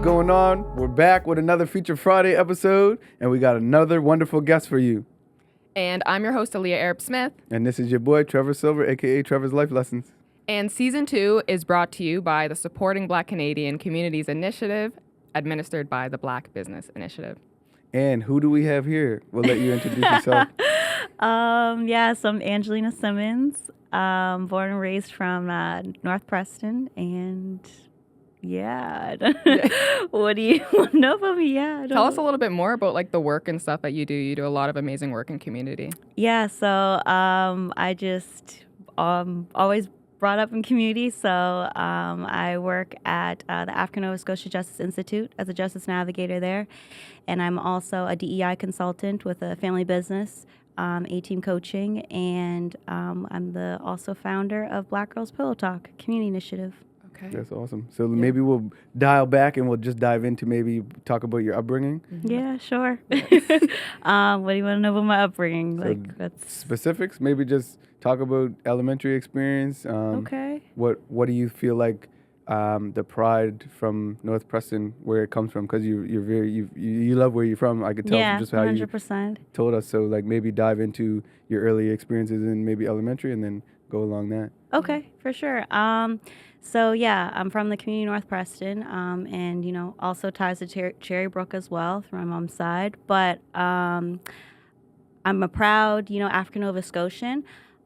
going on? We're back with another Feature Friday episode, and we got another wonderful guest for you. And I'm your host, Aaliyah Arab-Smith. And this is your boy, Trevor Silver, a.k.a. Trevor's Life Lessons. And Season 2 is brought to you by the Supporting Black Canadian Communities Initiative, administered by the Black Business Initiative. And who do we have here? We'll let you introduce yourself. So I'm Angelina Simmonds, born and raised from North Preston, and what do you want to know about me? Tell us a little bit more about like the work and stuff that you do. You do a lot of amazing work in community. Yeah, so I just always brought up in community. So I work at the African Nova Scotian Justice Institute as a Justice Navigator there. And I'm also a DEI consultant with a family business, A-Team Coaching. And I'm the also founder of Black Girls Pillow Talk Community Initiative. Okay. That's awesome. So maybe we'll dial back and we'll just dive into maybe talk about your upbringing. Mm-hmm. Yeah, sure. What do you want to know about my upbringing? So that's specifics. Maybe just talk about elementary experience. Okay. What do you feel like the pride from North Preston, where it comes from? Because you love where you're from. I could tell from just how 100%. you told us. So like maybe dive into your early experiences in maybe elementary and then go along that. Okay, for sure. I'm from the community North Preston, and also ties to Cherry Brook as well through my mom's side. But I'm a proud, African Nova Scotian.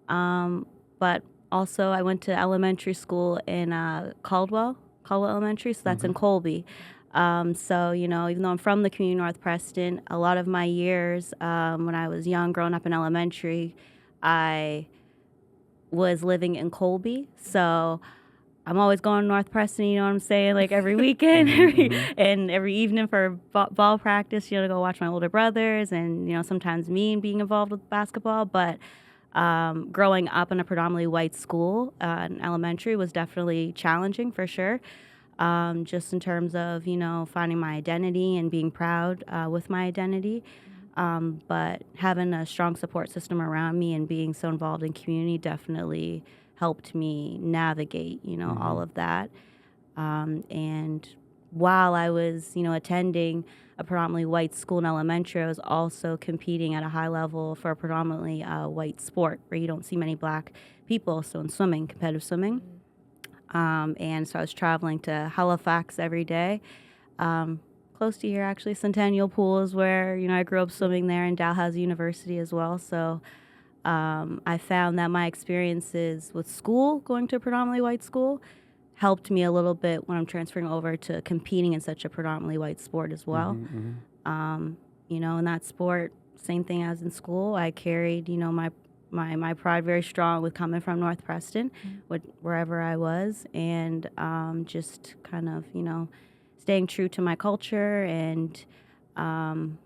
But also I went to elementary school in Caldwell Elementary, so that's in Colby. Even though I'm from the community North Preston, a lot of my years when I was young, growing up in elementary, I was living in Colby, so I'm always going to North Preston, you know what I'm saying, like every weekend and every evening for ball practice, to go watch my older brothers and, sometimes me being involved with basketball. But growing up in a predominantly white school in elementary was definitely challenging for sure, just in terms of, finding my identity and being proud with my identity. But having a strong support system around me and being so involved in community definitely helped me navigate, all of that. And while I was, attending a predominantly white school in elementary, I was also competing at a high level for a predominantly white sport where you don't see many black people. So in swimming, competitive swimming. And so I was traveling to Halifax every day. Close to here, actually. Centennial Pool is where, I grew up swimming there, and Dalhousie University as well. So I found that my experiences with school, going to a predominantly white school, helped me a little bit when I'm transferring over to competing in such a predominantly white sport as well. In that sport, same thing as in school, I carried, my pride very strong with coming from North Preston, wherever I was, and just kind of, staying true to my culture and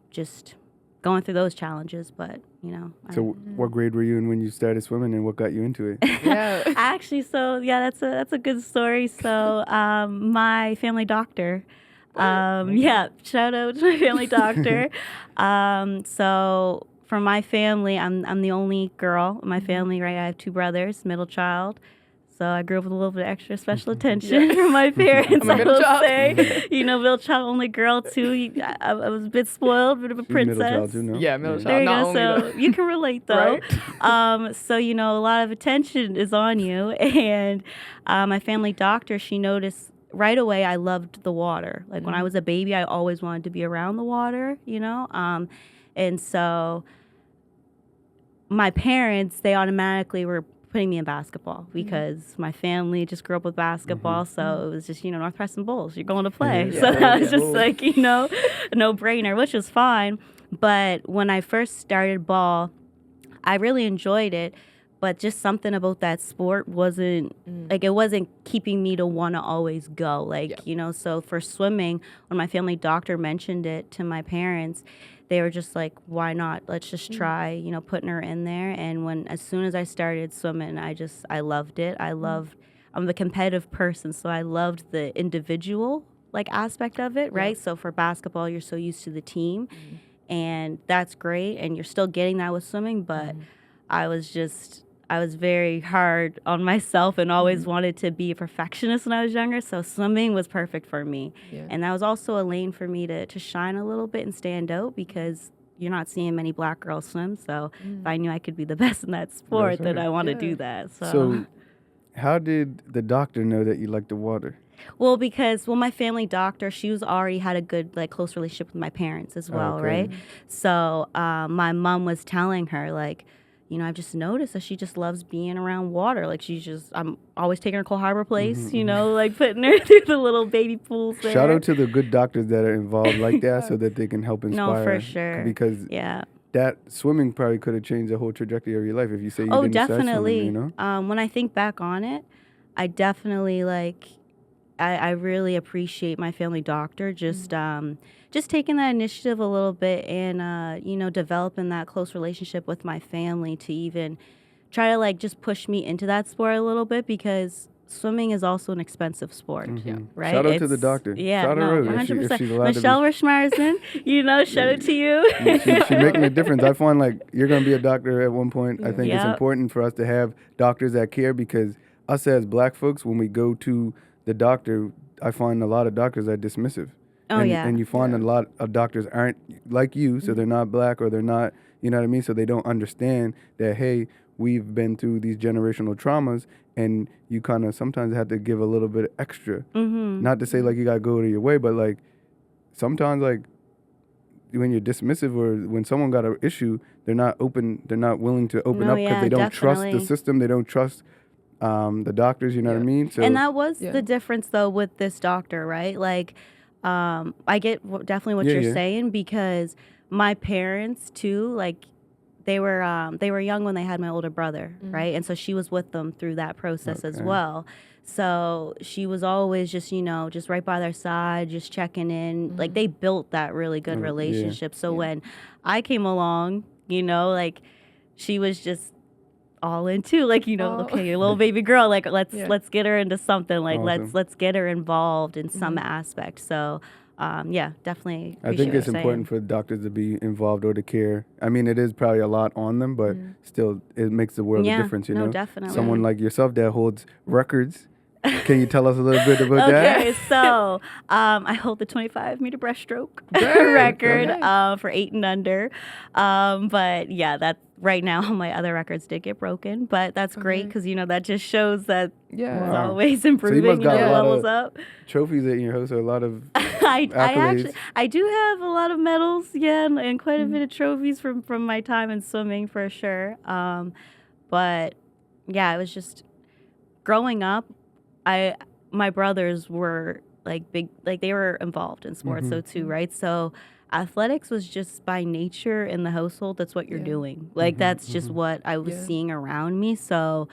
just going through those challenges. But, So what grade were you in when you started swimming, and what got you into it? Actually, that's a good story. So my family doctor, shout out to my family doctor. So for my family, I'm the only girl in my family, right? I have two brothers, middle child. So I grew up with a little bit of extra special attention from my parents. I will say, middle child, only girl too. I was a bit spoiled, a bit of a princess. Middle child too, no? Yeah, middle child. There you not go. only So you can relate though. Right? So a lot of attention is on you, and my family doctor, she noticed right away I loved the water. Like when I was a baby, I always wanted to be around the water. And so my parents, they automatically were putting me in basketball because my family just grew up with basketball. So it was just, North Preston Bulls, you're going to play. So that was just like, a no-brainer, which was fine. But when I first started ball, I really enjoyed it. But just something about that sport wasn't, it wasn't keeping me to want to always go. So for swimming, when my family doctor mentioned it to my parents, they were just like, why not? Let's just try, putting her in there. And as soon as I started swimming, I loved it. I'm a competitive person, so I loved the individual aspect of it, right? So for basketball, you're so used to the team, and that's great. And you're still getting that with swimming, but I was just I was very hard on myself and always wanted to be a perfectionist when I was younger. So swimming was perfect for me. Yeah. And that was also a lane for me to shine a little bit and stand out, because you're not seeing many black girls swim. So if I knew I could be the best in that sport, then I want to do that. So how did the doctor know that you liked the water? Well, because my family doctor, she was already had a good, like, close relationship with my parents as well, right? So my mom was telling her, like, you know, I've just noticed that she just loves being around water. Like, I'm always taking her to Cold Harbor Place, you know, like putting her through the little baby pools there. Shout out to the good doctors that are involved like that so that they can help inspire. No, for sure. Because that swimming probably could have changed the whole trajectory of your life if you say you didn't definitely. Start swimming, you know? When I think back on it, I definitely, like, I really appreciate my family doctor just taking that initiative a little bit and you know, developing that close relationship with my family to even try to, like, just push me into that sport a little bit, because swimming is also an expensive sport, right? Shout out to the doctor. Yeah, shout no, 100%. Michelle Rishmarson, you know, shout out to you. She's making a difference. I find, like, you're going to be a doctor at one point. I think it's important for us to have doctors that care, because us as black folks, when we go to the doctor, I find a lot of doctors are dismissive. And you find a lot of doctors aren't like you, so they're not black, or they're not, you know what I mean? So they don't understand that, hey, we've been through these generational traumas, and you kind of sometimes have to give a little bit extra. Not to say, like, you got to go to your way, but, like, sometimes, like, when you're dismissive or when someone got an issue, they're not willing to open up because they don't trust the system, they don't trust the doctors, you know what I mean? So, and that was the difference, though, with this doctor, right? Like, I get definitely what you're saying, because my parents too, like, they were young when they had my older brother, right? And so she was with them through that process as well. So she was always just, you know, just right by their side, just checking in. Like, they built that really good relationship. So when I came along, you know, like, she was just all in too, like, you know, okay, your little baby girl, like, let's get her into something, like, let's get her involved in some aspect. So definitely I think it's important for doctors to be involved or to care. I mean, it is probably a lot on them, but still, it makes the world a difference, you know? Definitely. Someone like yourself that holds records. Can you tell us a little bit about that? Okay, so I hold the 25-meter breaststroke record for 8 and under. But yeah, that right now my other records did get broken, but that's great, because, you know, that just shows that it's always improving. So you must got a lot levels of up. Trophies at your house, or a lot of I do have a lot of medals, and quite a bit of trophies from my time in swimming, for sure. But yeah, it was just growing up. My brothers were, like, big, like, they were involved in sports, so too, right? So athletics was just by nature in the household. That's what you're doing. Like, that's just what I was seeing around me. So,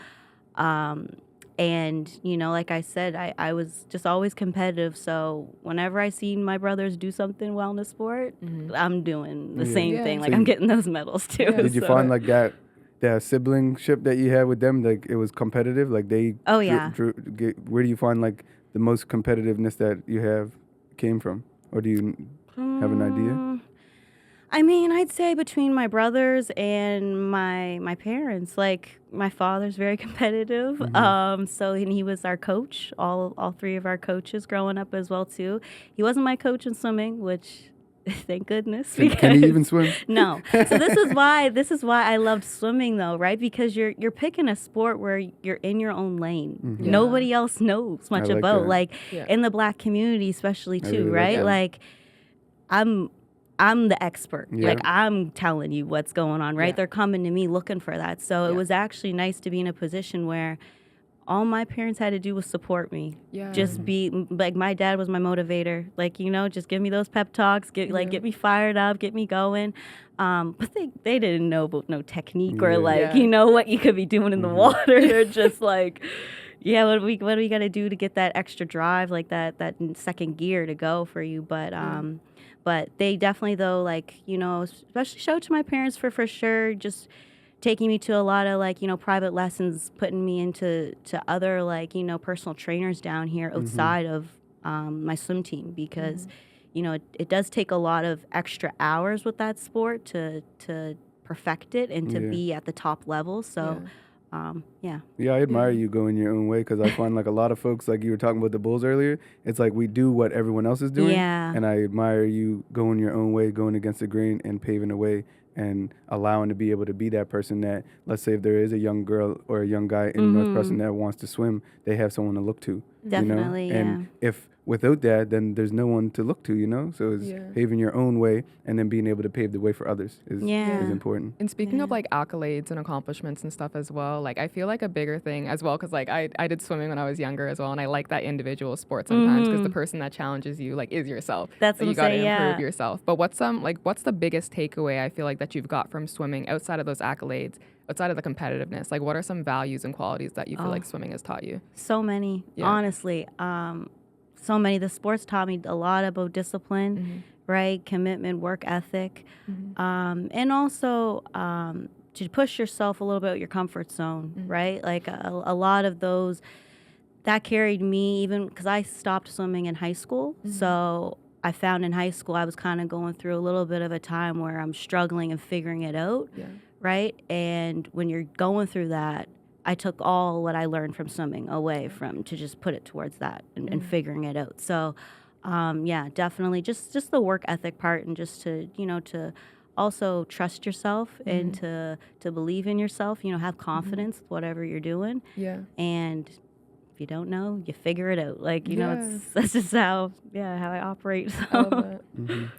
and, you know, like I said, I was just always competitive. So whenever I seen my brothers do something well in the sport, I'm doing the same thing. Like, so I'm getting those medals too. Did you find, like, that siblingship that you had with them, like, it was competitive? Like, they where do you find, like, the most competitiveness that you have came from? Or do you have an idea? I mean, I'd say between my brothers and my parents. Like, my father's very competitive. So, and he was our coach, all 3 of our coaches growing up as well too. He wasn't my coach in swimming, which thank goodness. Can he even swim? No. So this is why I loved swimming, though, right? Because you're picking a sport where you're in your own lane. Nobody else knows much about. Like, in the black community, especially too, right? Like, I'm the expert. Like, I'm telling you what's going on, right? They're coming to me looking for that. So it was actually nice to be in a position where all my parents had to do was support me. Just be, like, my dad was my motivator. Like, you know, just give me those pep talks, get me fired up, get me going. But they didn't know about no technique or, like, you know, what you could be doing in the water. They're just like, what do we got to do to get that extra drive, like that second gear to go for you. But they definitely, though, like, you know, especially showed to my parents for sure, just taking me to a lot of, like, you know, private lessons, putting me into other, like, you know, personal trainers down here outside of my swim team, because, you know, it does take a lot of extra hours with that sport to perfect it and to be at the top level. So Yeah. Yeah, I admire you going your own way because I find like a lot of folks, like you were talking about the Bulls earlier, it's like we do what everyone else is doing. Yeah. And I admire you going your own way, going against the grain and paving the way and allowing to be able to be that person that, let's say if there is a young girl or a young guy in North Preston that wants to swim, they have someone to look to. Definitely, you know? And if without that, then there's no one to look to, you know? So it's paving your own way and then being able to pave the way for others is important. And speaking of like accolades and accomplishments and stuff as well, like I feel like a bigger thing as well, because like I did swimming when I was younger as well, and I like that individual sport sometimes because the person that challenges you like is yourself. That's like, what you got to I'm improve yourself. But what's the biggest takeaway I feel like that you've got from swimming outside of those accolades? Outside of the competitiveness, like what are some values and qualities that you feel like swimming has taught you? So many, honestly. So many. The sports taught me a lot about discipline, right? Commitment, work ethic, and also to push yourself a little bit out your comfort zone, right? Like a lot of those that carried me even because I stopped swimming in high school. So I found in high school I was kind of going through a little bit of a time where I'm struggling and figuring it out. Right? And when you're going through that, I took all what I learned from swimming away from to just put it towards that and figuring it out. So, definitely just the work ethic part and just to, to also trust yourself and to believe in yourself, have confidence with whatever you're doing. Yeah. And if you don't know, you figure it out. Like, that's just how I operate. So. I love that.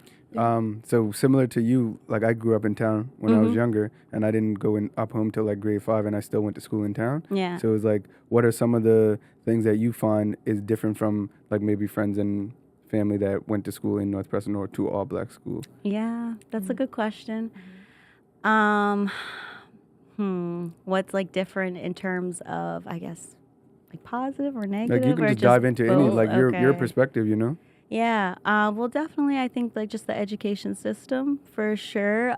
So similar to you, like I grew up in town when I was younger, and I didn't go up home till like grade 5, and I still went to school in town. Yeah. So it was like, what are some of the things that you find is different from like maybe friends and family that went to school in North Preston or to all black school? Yeah, that's a good question. What's like different in terms of, I guess, like positive or negative? Like you can or just dive into any, both? like your perspective, Yeah. Well, definitely, I think like just the education system for sure,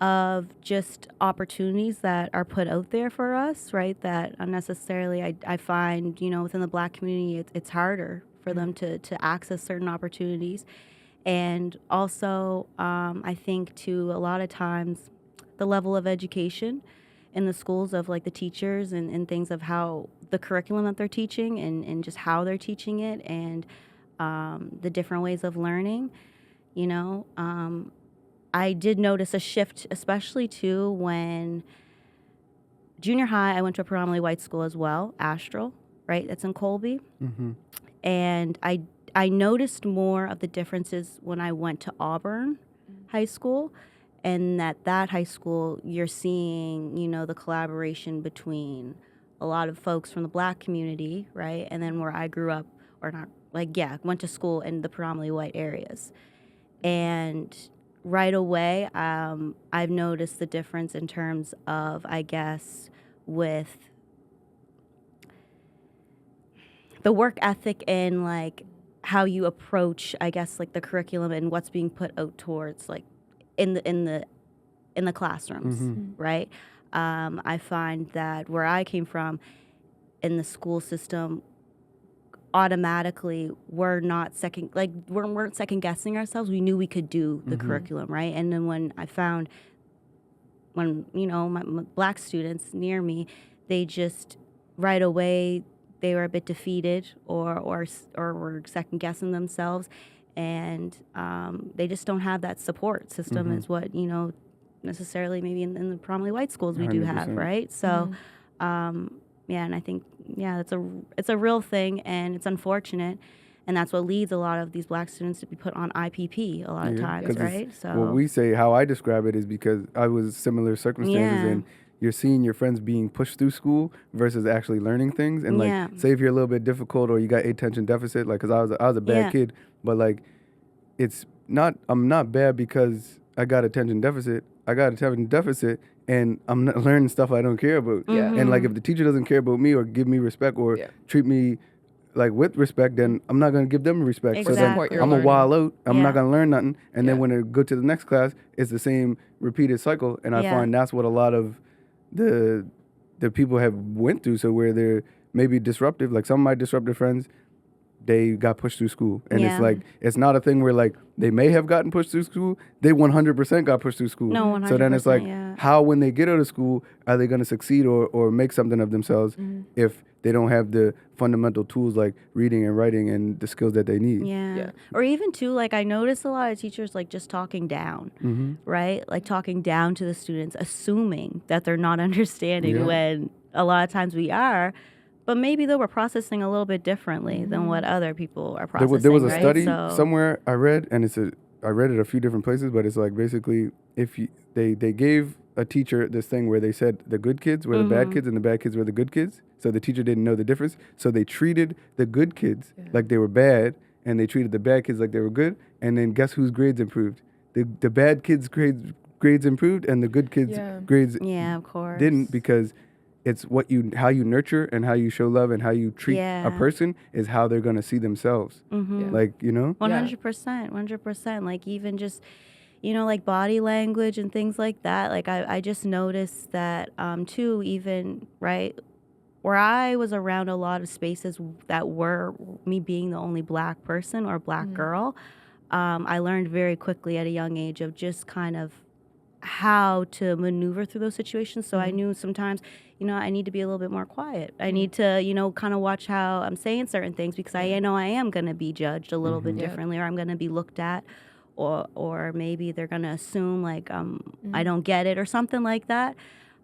of just opportunities that are put out there for us, right? That unnecessarily, I find, within the black community, it's harder for them to access certain opportunities. And also, I think too, a lot of times, the level of education in the schools of like the teachers and things of how the curriculum that they're teaching and just how they're teaching it and the different ways of learning, I did notice a shift, especially too when junior high, I went to a predominantly white school as well, Astral, right? That's in Colby. And I noticed more of the differences when I went to Auburn High School, and that high school, you're seeing, the collaboration between a lot of folks from the black community, right? And then where I grew up, or not, went to school in the predominantly white areas. And right away, I've noticed the difference in terms of, I guess, with the work ethic and like how you approach, I guess, like the curriculum and what's being put out towards like in the classrooms, right? I find that where I came from in the school system, automatically weren't second guessing ourselves. We knew we could do the curriculum, right? And then when my black students near me, they just right away they were a bit defeated or were second guessing themselves, and they just don't have that support system as what necessarily maybe in the predominantly white schools we 100%. Do have, right? So and I think it's a real thing, and it's unfortunate, and that's what leads a lot of these black students to be put on IPP a lot of times, right? So what we say, how I describe it is because I was similar circumstances and you're seeing your friends being pushed through school versus actually learning things. And like, say if you're a little bit difficult or you got attention deficit, like, cause I was a bad kid, but like, I'm not bad because I got attention deficit. I got attention deficit and I'm not learning stuff I don't care about. And like, if the teacher doesn't care about me or give me respect or treat me like with respect, then I'm not going to give them respect. Exactly. So then I'm a while out. I'm not going to learn nothing. And then when I go to the next class, it's the same repeated cycle. And I find that's what a lot of the people have went through. So where they're maybe disruptive, like some of my disruptive friends, they got pushed through school. And it's like, it's not a thing where like they may have gotten pushed through school, they 100% got pushed through school. No, 100%. So then it's like, yeah. how when they get out of school, are they going to succeed or make something of themselves if they don't have the fundamental tools like reading and writing and the skills that they need? Yeah. Or even too, like I notice a lot of teachers like just talking down, right? Like talking down to the students, assuming that they're not understanding when a lot of times we are. But maybe though we're processing a little bit differently than what other people are processing. There was a right? study somewhere I read, and I read it a few different places, but it's like basically if they gave a teacher this thing where they said the good kids were the bad kids and the bad kids were the good kids. So the teacher didn't know the difference. So they treated the good kids like they were bad, and they treated the bad kids like they were good. And then guess whose grades improved? The bad kids' grades improved, and the good kids' grades of course. didn't, because it's how you nurture and how you show love and how you treat a person is how they're going to see themselves. Like, 100%. Like even just, like body language and things like that. Like I just noticed that too, even, right, where I was around a lot of spaces that were me being the only Black person or Black girl, I learned very quickly at a young age of just kind of how to maneuver through those situations. So I knew sometimes, I need to be a little bit more quiet. I need to, kind of watch how I'm saying certain things, because I know I am going to be judged a little bit differently, or I'm going to be looked at, or maybe they're going to assume like I don't get it or something like that.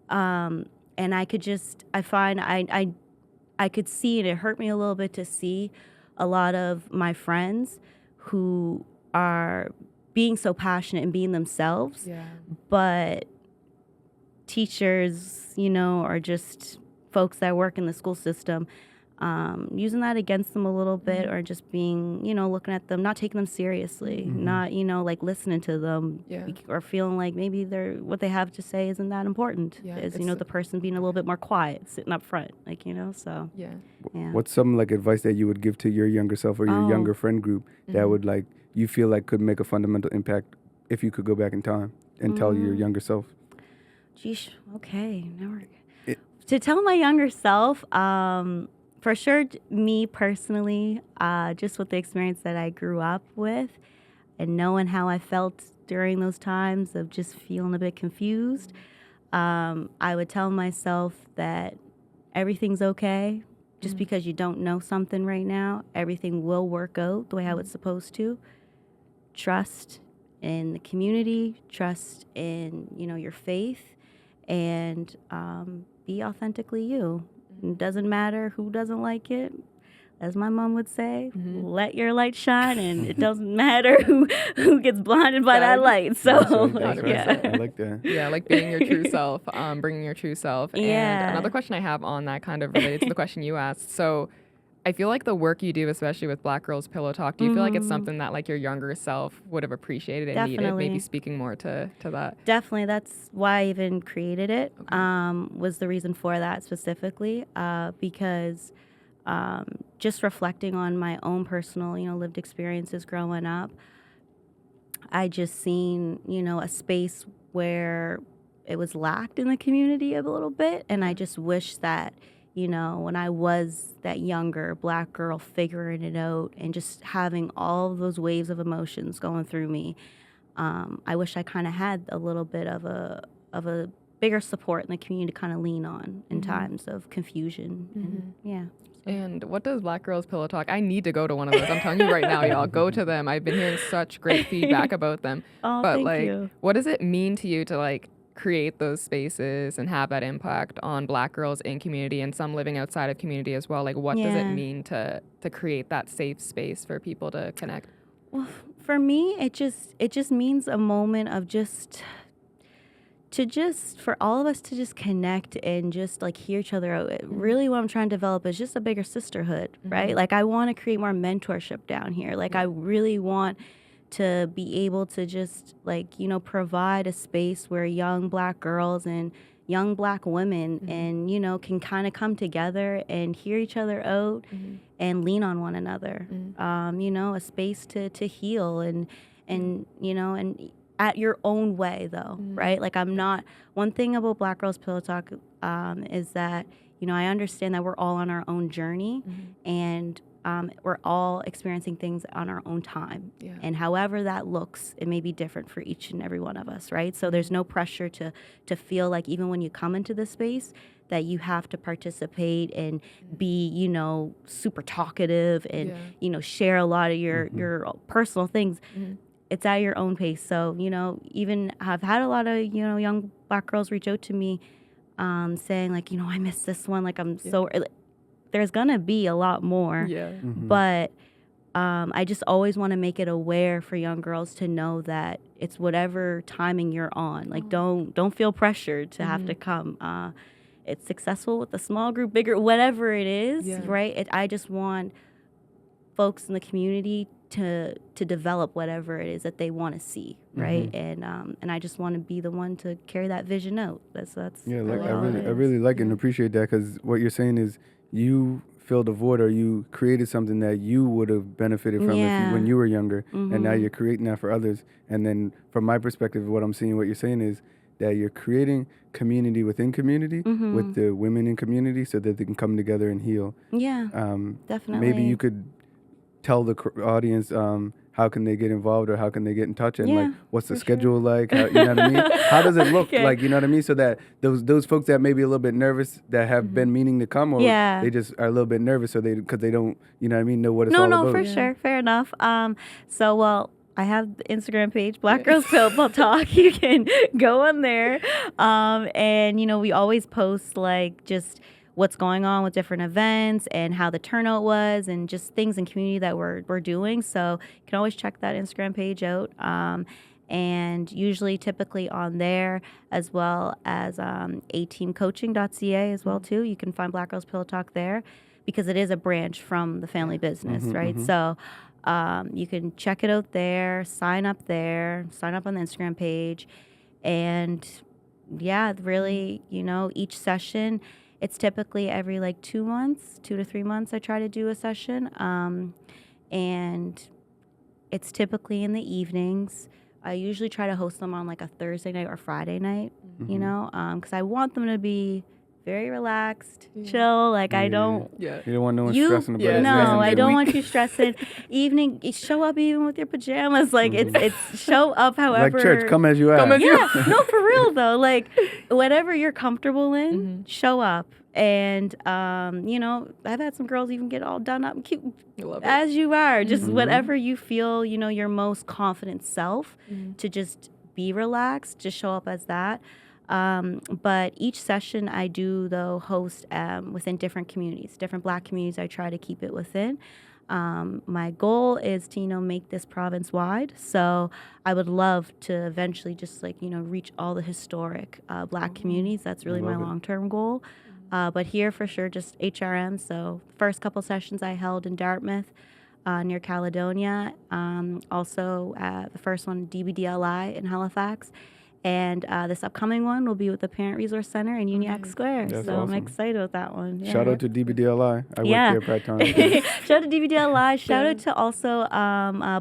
And I find I could see, and it hurt me a little bit to see a lot of my friends who are being so passionate and being themselves, but teachers, or just folks that work in the school system, using that against them a little bit, or just being, looking at them, not taking them seriously, not, like listening to them, or feeling like maybe what they have to say isn't that important. Is, the person being a little bit more quiet, sitting up front, like, so. Yeah. What's some like advice that you would give to your younger self or your younger friend group that would like, you feel like could make a fundamental impact if you could go back in time and tell your younger self? Geesh, okay. To tell my younger self, for sure, me personally, just with the experience that I grew up with and knowing how I felt during those times of just feeling a bit confused, I would tell myself that everything's okay. Just because you don't know something right now, everything will work out the way how it's supposed to. Trust in the community, trust in, your faith, and be authentically you. It doesn't matter who doesn't like it. As my mom would say, let your light shine, and it doesn't matter who gets blinded by that light. So, that's right. I like that. Yeah, like being your true self, bringing your true self. And another question I have on that, kind of related to the question you asked. So I feel like the work you do, especially with Black Girls Pillow Talk, do you feel like it's something that like your younger self would have appreciated and needed? Maybe speaking more to that. Definitely. That's why I even created it, was the reason for that specifically, because just reflecting on my own personal, lived experiences growing up, I just seen, a space where it was lacked in the community a little bit. And I just wish that, when I was that younger Black girl figuring it out and just having all of those waves of emotions going through me, I wish I kind of had a little bit of a bigger support in the community to kind of lean on in times of confusion. And, And what does Black Girls Pillow Talk? I need to go to one of those. I'm telling you right now, y'all, go to them. I've been hearing such great feedback about them. Oh, but thank like, you. what does it mean to you to like create those spaces and have that impact on Black girls in community and some living outside of community as well? Like, what does it mean to create that safe space for people to connect? Well, for me, it just means a moment of for all of us to just connect and just like hear each other out. Really what I'm trying to develop is just a bigger sisterhood, right? Like I want to create more mentorship down here. Like I really want to be able to just like, provide a space where young Black girls and young Black women and, can kind of come together and hear each other out and lean on one another. A space to heal and at your own way though, right? Like one thing about Black Girls Pillow Talk is that, I understand that we're all on our own journey and we're all experiencing things on our own time. Yeah. And however that looks, it may be different for each and every one of us, right? So there's no pressure to feel like even when you come into this space that you have to participate and be, you know, super talkative and, you know, share a lot of your personal things. It's at your own pace. So, you know, even I've had a lot of, you know, young Black girls reach out to me saying like, you know, I missed this one. Like I'm so, there's going to be a lot more. Yeah. But I just always want to make it aware for young girls to know that it's whatever timing you're on. Like don't feel pressured to have to come. It's successful with a small group, bigger, whatever it is, right? I just want folks in the community to develop whatever it is that they want to see, right? And I just want to be the one to carry that vision out. That's yeah. Like I really like it and appreciate that, because what you're saying is you filled a void, or you created something that you would have benefited from when you were younger, and now you're creating that for others. And then from my perspective, what I'm seeing, what you're saying is that you're creating community within community with the women in community so that they can come together and heal. Yeah, definitely. Maybe you could tell the audience how can they get involved, or how can they get in touch, and like what's the schedule like? How, you know what I mean? How does it look like? You know what I mean? So that those folks that may be a little bit nervous, that have been meaning to come, or they just are a little bit nervous, so because they don't, you know what I mean, know what it's all about. No, for sure, fair enough. So well, I have the Instagram page, Black Girls Pillow Talk. You can go on there, and you know we always post like just what's going on with different events and how the turnout was, and just things in community that we're doing. So you can always check that Instagram page out. And usually, typically on there, as well as ateamcoaching.ca as well too. You can find Black Girls Pillow Talk there, because it is a branch from the family business, right? So you can check it out there, sign up on the Instagram page, and yeah, really, you know, each session. It's typically every like 2 months, 2 to 3 months, I try to do a session. And it's typically in the evenings. I usually try to host them on like a Thursday night or Friday night, you know, because I want them to be very relaxed, chill. Like I don't. You don't want no one stressing about it. No, I don't want you stressing. Evening, show up even with your pajamas. Like it's show up however. Like church, come as you are. No, for real though. Like whatever you're comfortable in, show up. And you know, I've had some girls even get all done up and cute as you are. Just whatever you feel, you know, your most confident self. To just be relaxed, just show up as that. But each session I do, though, host within different communities, different Black communities. I try to keep it within. My goal is to, you know, make this province wide. So I would love to eventually just like, you know, reach all the historic Black communities. That's really my long-term goal. But here for sure, just HRM. So first couple sessions I held in Dartmouth near Caledonia. Also the first one, DBDLI in Halifax. And this upcoming one will be with the Parent Resource Center in Uniacke Square. That's so awesome. I'm excited with that one. Yeah. Shout out to DBDLI. I work there part-time. Shout out to DBDLI. Shout out to also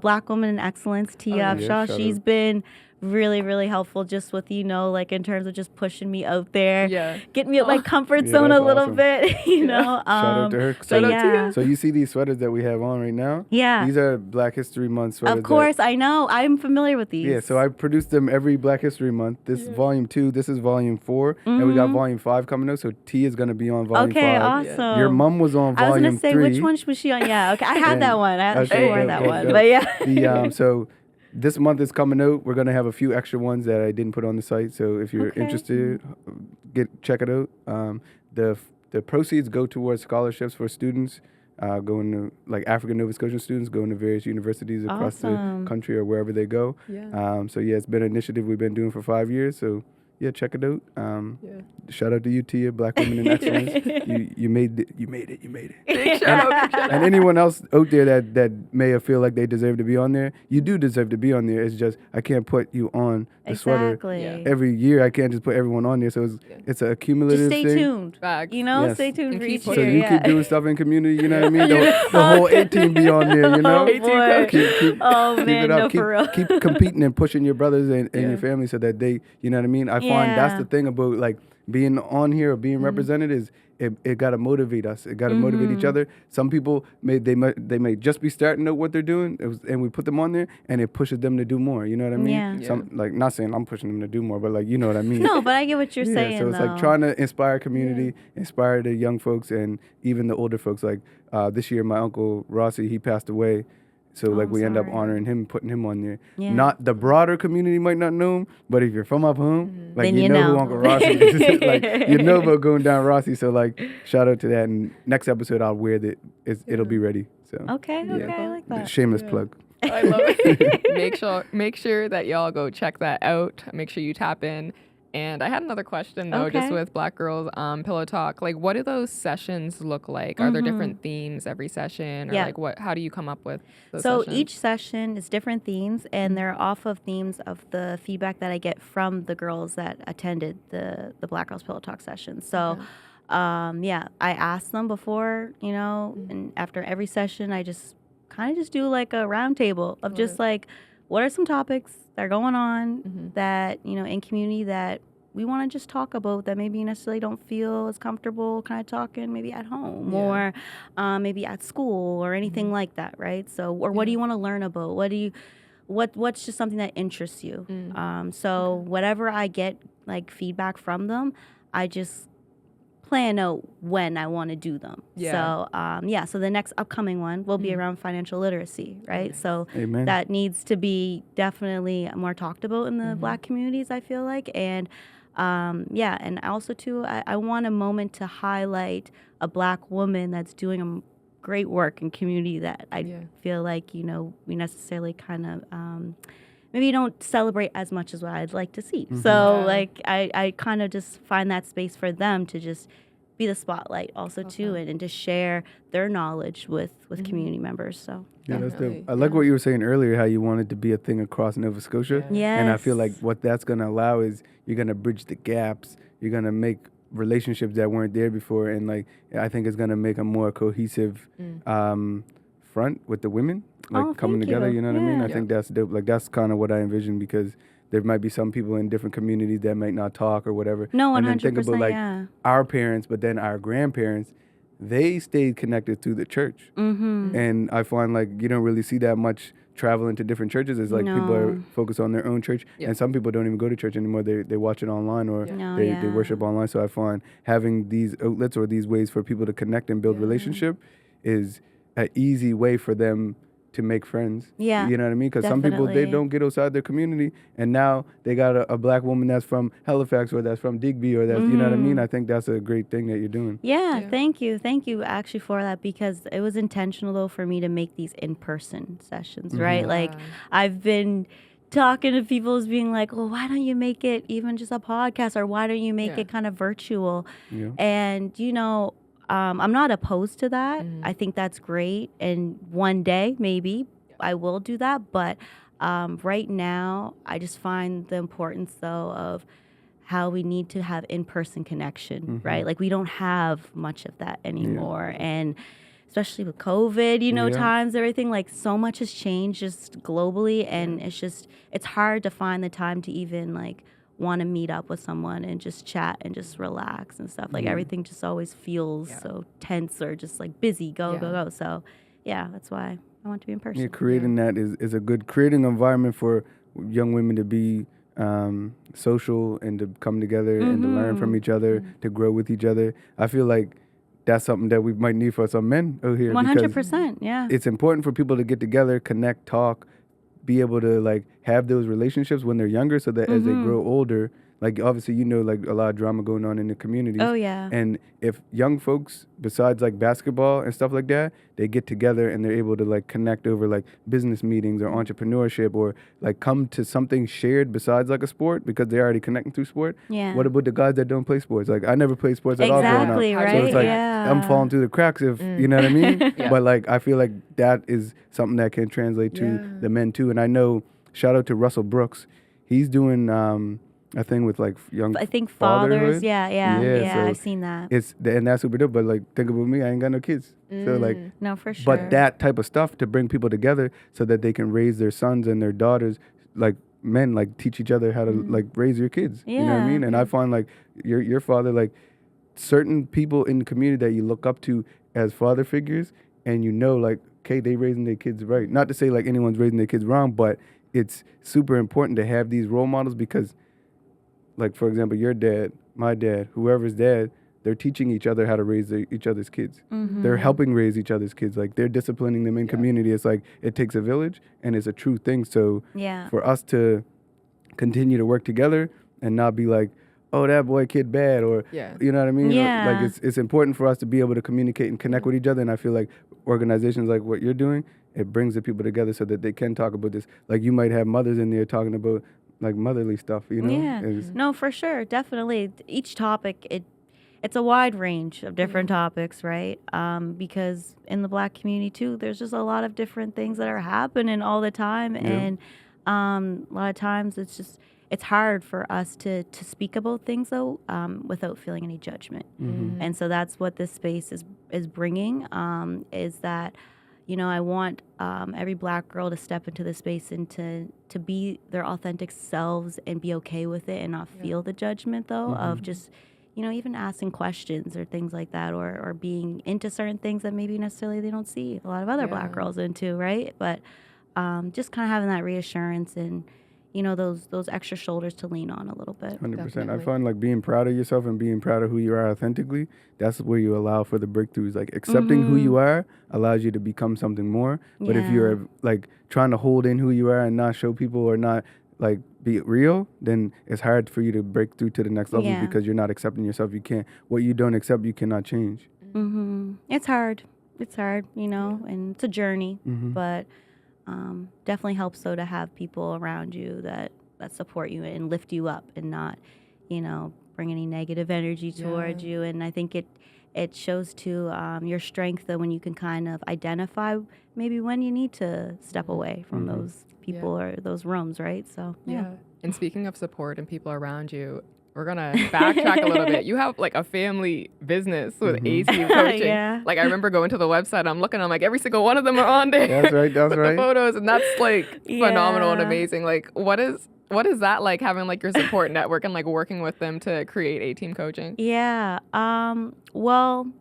Black Woman in Excellence, Tia Upshaw. She's been really, really helpful just with, you know, like in terms of just pushing me out there, getting me at my comfort zone a little bit, you know. Shout out to her. So you see these sweaters that we have on right now? Yeah. These are Black History Month sweaters. Of course, I know. I'm familiar with these. Yeah, so I produce them every Black History Month. This is volume 2. This is volume 4. And we got volume 5 coming up. So T is going to be on volume 5. Okay, awesome. Your mom was on volume 3. I was going to say, which one was she on? Yeah, okay. I had that one. I actually wore that one. But yeah. So this month is coming out. We're going to have a few extra ones that I didn't put on the site. So if you're interested, check it out. The proceeds go towards scholarships for students going to, like African Nova Scotian students going to various universities across the country or wherever they go. So it's been an initiative we've been doing for 5 years. So check it out. Shout out to you, Tia, Black Women in Excellence. You made it. Big shout out. And anyone else out there that may feel like they deserve to be on there, you do deserve to be on there. It's just I can't put you on the sweater every year. I can't just put everyone on there. So it's a cumulative thing. Just stay tuned. You know, stay tuned for each year. So you keep doing stuff in community, you know what I mean? The whole A-team be on there, you know? Oh, man, no, for real. Keep competing and pushing your brothers and your family so that they, you know what I mean? I find that's the thing about like being on here or being represented is it got to motivate us. It got to motivate each other. Some people they may just be starting out what they're doing, and we put them on there, and it pushes them to do more. You know what I mean? Yeah. Some like not saying I'm pushing them to do more, but like you know what I mean. No, but I get what you're saying. So it's though. like trying to inspire community, inspire the young folks, and even the older folks. Like this year, my uncle Rossi, he passed away. So like we end up honoring him, putting him on there. Yeah. Not the broader community might not know him, but if you're from up home, like then you know who Uncle Rossi is. Like you know about going down Rossi. So like shout out to that. And next episode I'll wear that. It'll be ready. So okay, I like that. Shameless plug. I love it. Make sure that y'all go check that out. Make sure you tap in. And I had another question though, just with Black Girls Pillow Talk. Like, what do those sessions look like? Are there different themes every session, or like how do you come up with those sessions? Each session is different themes, and they're off of themes of the feedback that I get from the girls that attended the Black Girls Pillow Talk session. So, I asked them before, and after every session, I just kind of do like a round table of just like, what are some topics that are going on that, in community that we want to just talk about that maybe you necessarily don't feel as comfortable kind of talking maybe at home or maybe at school or anything like that, right? So, or what do you want to learn about? What's just something that interests you? So whatever I get like feedback from them, I just plan out when I want to do them. So, so the next upcoming one will be around financial literacy, right? So that needs to be definitely more talked about in the Black communities, I feel like. And and also too, I want a moment to highlight a Black woman that's doing great work in community that I feel like, we necessarily kind of maybe don't celebrate as much as what I'd like to see. So like I kind of just find that space for them to just be the spotlight also too, and to share their knowledge with community members. So that's dope. I like what you were saying earlier, how you wanted to be a thing across Nova Scotia. Yes. And I feel like what that's going to allow is you're going to bridge the gaps. You're going to make relationships that weren't there before. And like, I think it's going to make a more cohesive front with the women, like coming together. You know what I mean? I think that's dope. Like that's kind of what I envision, because there might be some people in different communities that might not talk or whatever. No, 100%. And then think about like our parents, but then our grandparents, they stayed connected through the church. And I find like you don't really see that much traveling to different churches. It's like people are focused on their own church, and some people don't even go to church anymore. They watch it online or they worship online. So I find having these outlets or these ways for people to connect and build relationship is an easy way for them to make friends. Yeah. You know what I mean? Because some people, they don't get outside their community, and now they got a Black woman that's from Halifax or that's from Digby or that's, you know what I mean? I think that's a great thing that you're doing. Yeah, thank you. Thank you actually for that, because it was intentional though for me to make these in-person sessions, right? Like I've been talking to people as being like, well, why don't you make it even just a podcast, or why don't you make it kind of virtual? And, I'm not opposed to that. I think that's great. And one day, maybe, I will do that. But right now, I just find the importance, though, of how we need to have in-person connection, right? Like, we don't have much of that anymore. And especially with COVID, times, everything, like, so much has changed just globally. And it's hard to find the time to even, like, want to meet up with someone and just chat and just relax and stuff. Like everything just always feels so tense or just like busy, go. So that's why I want to be in person. Creating that is a good, creating an environment for young women to be social and to come together and to learn from each other, to grow with each other. I feel like that's something that we might need for some men out here. 100%, It's important for people to get together, connect, talk, be able to like have those relationships when they're younger, so that as they grow older, like obviously like a lot of drama going on in the communities. Oh yeah. And if young folks, besides like basketball and stuff like that, they get together and they're able to like connect over like business meetings or entrepreneurship, or like come to something shared besides like a sport, because they're already connecting through sport. Yeah. What about the guys that don't play sports? Like I never played sports at all growing up. Exactly, right? So it's like I'm falling through the cracks if you know what I mean? But like I feel like that is something that can translate to the men too. And I know, shout out to Russell Brooks. He's doing a thing with like young, I think fathers. fatherhood. Yeah, so I've seen that. And that's super dope. But like, think about me, I ain't got no kids. So like, no, for sure. But that type of stuff to bring people together so that they can raise their sons and their daughters like men like teach each other how to like raise your kids. Yeah. You know what I mean? And I find like your father, like certain people in the community that you look up to as father figures, and you know, like, okay, they raising their kids right. Not to say like anyone's raising their kids wrong, but it's super important to have these role models because, like, for example, your dad, my dad, whoever's dad, they're teaching each other how to raise each other's kids. They're helping raise each other's kids. Like, they're disciplining them in community. It's like it takes a village, and it's a true thing. So for us to continue to work together and not be like, oh, that boy kid bad, or you know what I mean? Yeah. Like it's important for us to be able to communicate and connect with each other. And I feel like organizations like what you're doing, it brings the people together so that they can talk about this. Like, you might have mothers in there talking about like motherly stuff, you know? Yeah. No, for sure. Definitely. Each topic, it's a wide range of different topics, right? Because in the Black community too, there's just a lot of different things that are happening all the time. And a lot of times it's hard for us to speak about things though, without feeling any judgment. And so that's what this space is bringing, is that, you know, I want every Black girl to step into this space and to be their authentic selves and be okay with it and not feel the judgment though of just, you know, even asking questions or things like that, or being into certain things that maybe necessarily they don't see a lot of other Black girls into, right? But just kind of having that reassurance and, you know, those extra shoulders to lean on a little bit. 100%. I find like being proud of yourself and being proud of who you are authentically, that's where you allow for the breakthroughs. Like, accepting who you are allows you to become something more. But if you're like trying to hold in who you are and not show people or not like be real, then it's hard for you to break through to the next level because you're not accepting yourself. You can't, what you don't accept, you cannot change. It's hard, you know, and it's a journey, but definitely helps though to have people around you that support you and lift you up and not, you know, bring any negative energy towards you. And I think it shows to your strength that when you can kind of identify maybe when you need to step away from those people or those rooms, right? So And speaking of support and people around you, we're gonna backtrack a little bit. You have like a family business with A-team coaching. Like, I remember going to the website, I'm looking, I'm like, every single one of them are on there. That's right. The photos, and that's like phenomenal and amazing. Like, what is that like, having like your support network and like working with them to create A-team coaching? Well,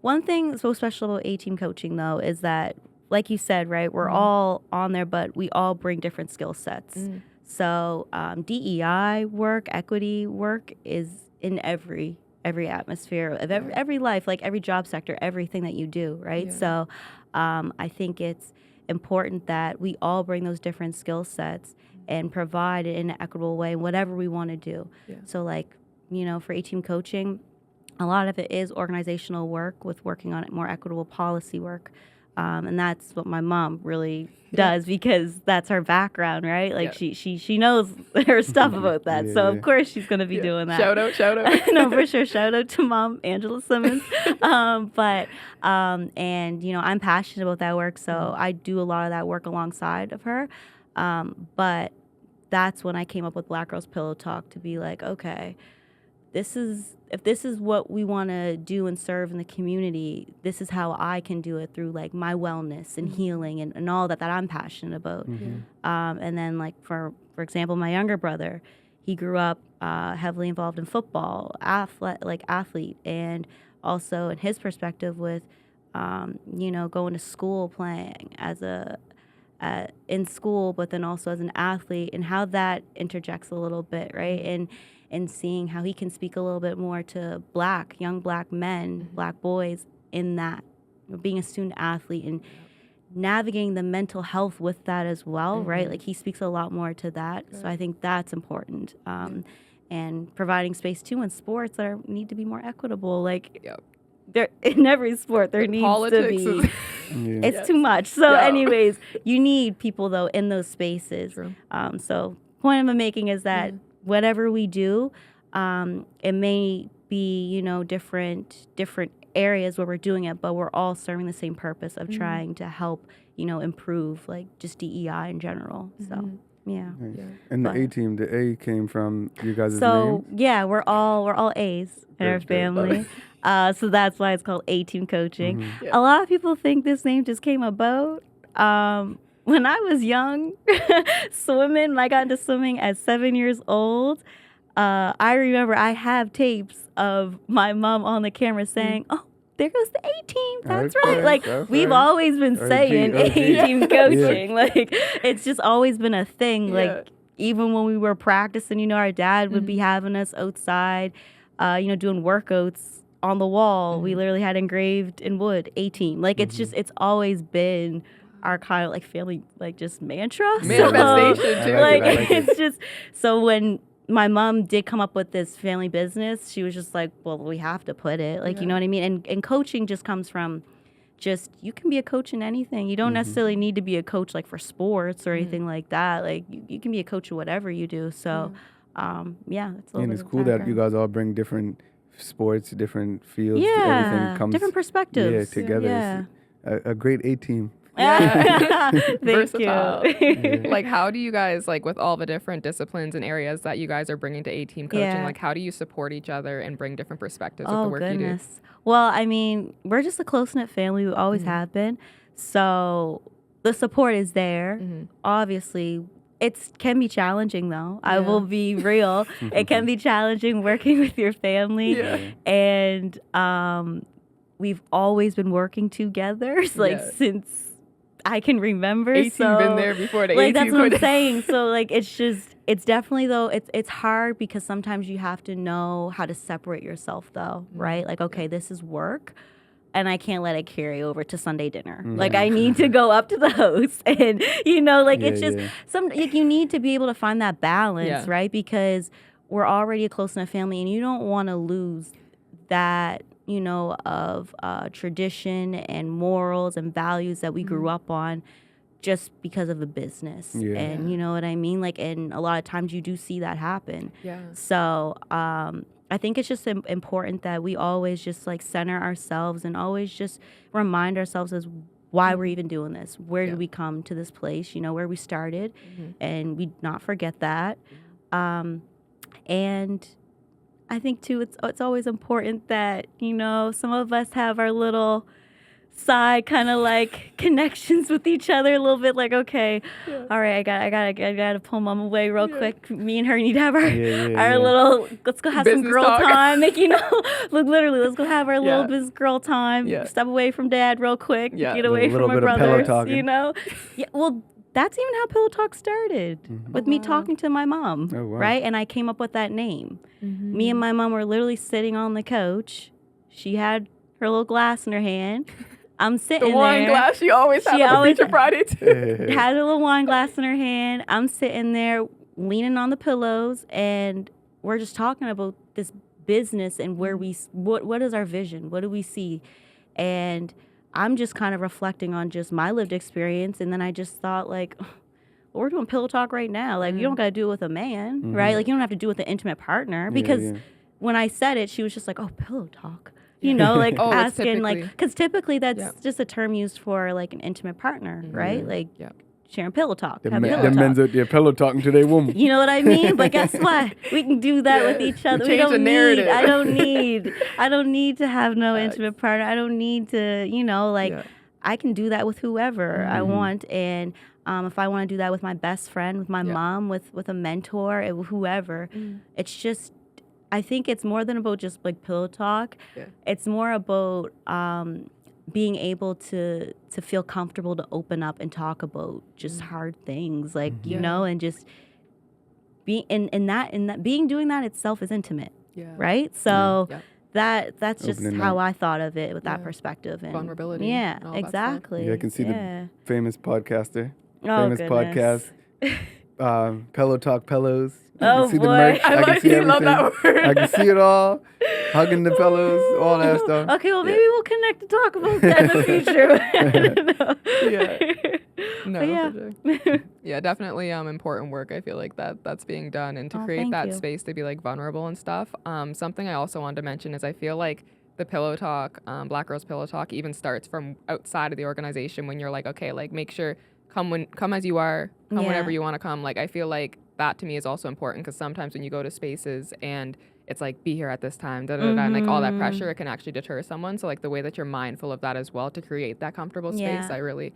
one thing so special about A-team coaching though is that, like you said, right, we're all on there, but we all bring different skill sets. So DEI work, equity work is in every atmosphere of every life, like every job sector, everything that you do, right? So I think it's important that we all bring those different skill sets and provide it in an equitable way, whatever we want to do. So like, you know, for A-team coaching, a lot of it is organizational work with working on more equitable policy work. And that's what my mom really does because that's her background, right? Like she knows her stuff about that. So of course she's going to be doing that. Shout out. No, for sure. Shout out to Mom, Angela Simmonds. And you know, I'm passionate about that work. So I do a lot of that work alongside of her. But that's when I came up with Black Girls Pillow Talk to be like, okay, if this is what we want to do and serve in the community, this is how I can do it through like my wellness and healing and all that I'm passionate about. And then like for example, my younger brother, he grew up heavily involved in football, athlete, and also in his perspective with, you know, going to school, playing as in school, but then also as an athlete, and how that interjects a little bit, right? And seeing how he can speak a little bit more to young black men, black boys in that, being a student athlete and navigating the mental health with that as well, right? Like, he speaks a lot more to that. So I think that's important. And providing space too in sports that need to be more equitable. Like, there in every sport there needs Politics to be it's too much. So anyways, you need people though in those spaces. So point I'm making is that whatever we do, it may be, you know, different areas where we're doing it, but we're all serving the same purpose of trying to help, you know, improve like just DEI in general. So yeah. And the A-team, the A came from you guys' names? So yeah, we're all A's in our family. So that's why it's called A-team coaching. A lot of people think this name just came about. when I was young, swimming, I got into swimming at 7 years old. I remember I have tapes of my mom on the camera saying, "Oh, there goes the A team. That's right." Like we've always been saying A team coaching. Like it's just always been a thing. Like even when we were practicing, our dad would be having us outside, doing workouts on the wall. We literally had engraved in wood A team. Like it's always been our kind of like family, like just mantra. Manifestation too. It's just so when my mom did come up with this family business, she was just like, well, we have to put it. Like, you know what I mean? And coaching just comes from you can be a coach in anything. You don't necessarily need to be a coach like for sports or anything like that. Like you can be a coach of whatever you do. So, it's a little and it's cool that you guys all bring different sports, different fields. Everything comes different perspectives. Together. Yeah. It's a great A team. Thank Versatile. you. Like, how do you guys, like, with all the different disciplines and areas that you guys are bringing to A-team coaching, like, how do you support each other and bring different perspectives with the work you do? Well, I mean, we're just a close-knit family. We always have been. So the support is there. Obviously, it can be challenging, though. I will be real. It can be challenging working with your family. And we've always been working together, since I can remember. A-team been there before the A-team. That's what I'm saying. So it's definitely though, it's hard because sometimes you have to know how to separate yourself though, right? Like, okay, this is work and I can't let it carry over to Sunday dinner. Like I need to go up to the host and it's just you need to be able to find that balance, right? Because we're already a close-knit family and you don't want to lose that of tradition and morals and values that we grew up on just because of a business. And you know what I mean? Like, and a lot of times you do see that happen. So I think it's just important that we always just like center ourselves and always just remind ourselves as why we're even doing this. Where did we come to this place? Where we started, and we not forget that. And I think too, it's always important that some of us have our little side kind of like connections with each other a little bit. Like, okay, all right, I gotta pull mom away real quick. Me and her need to have our little. Let's go have business some girl talk. Time. Like look, literally, let's go have our little business girl time. Step away from dad real quick. Get away from my brothers. Well. That's even how Pillow Talk started, with me talking to my mom, right? And I came up with that name. Me and my mom were literally sitting on the couch. She had her little glass in her hand. I'm sitting there. The wine glass she always had on Feature Friday too. Had a little wine glass in her hand. I'm sitting there leaning on the pillows, and we're just talking about this business and where what is our vision? What do we see? And I'm just kind of reflecting on just my lived experience. And then I just thought, like, well, we're doing Pillow Talk right now. Like, you don't got to do it with a man, right? Like, you don't have to do it with an intimate partner. Because when I said it, she was just like, oh, Pillow Talk. Like asking, like, because typically that's just a term used for, like, an intimate partner, right? Like, sharing pillow talk. The men's out there pillow talking to their woman. You know what I mean? But guess what? We can do that with each other. We don't need. I don't need to have no intimate partner. I don't need to. I can do that with whoever I want. And if I want to do that with my best friend, with my mom, with a mentor, whoever, it's just. I think it's more than about just like pillow talk. It's more about being able to feel comfortable to open up and talk about just hard things, like and just being doing that itself is intimate, right? So that's just how I thought of it with that perspective and vulnerability. Exactly. I can see the famous podcaster, goodness. podcast, Pillow Talk Pillows. Oh, see boy. The merch. I can see everything. love that word. I can see it all. Hugging the pillows, all that stuff. Okay, well, maybe we'll connect to talk about that in the future. Yeah, definitely important work. I feel like that's being done, and to create that space to be like vulnerable and stuff. Something I also wanted to mention is I feel like the Pillow Talk, Black Girls Pillow Talk, even starts from outside of the organization when you're like, okay, like make sure come as you are, come whenever you want to come. Like I feel like that to me is also important because sometimes when you go to spaces and it's like be here at this time, and like all that pressure, it can actually deter someone. So like the way that you're mindful of that as well to create that comfortable space, I really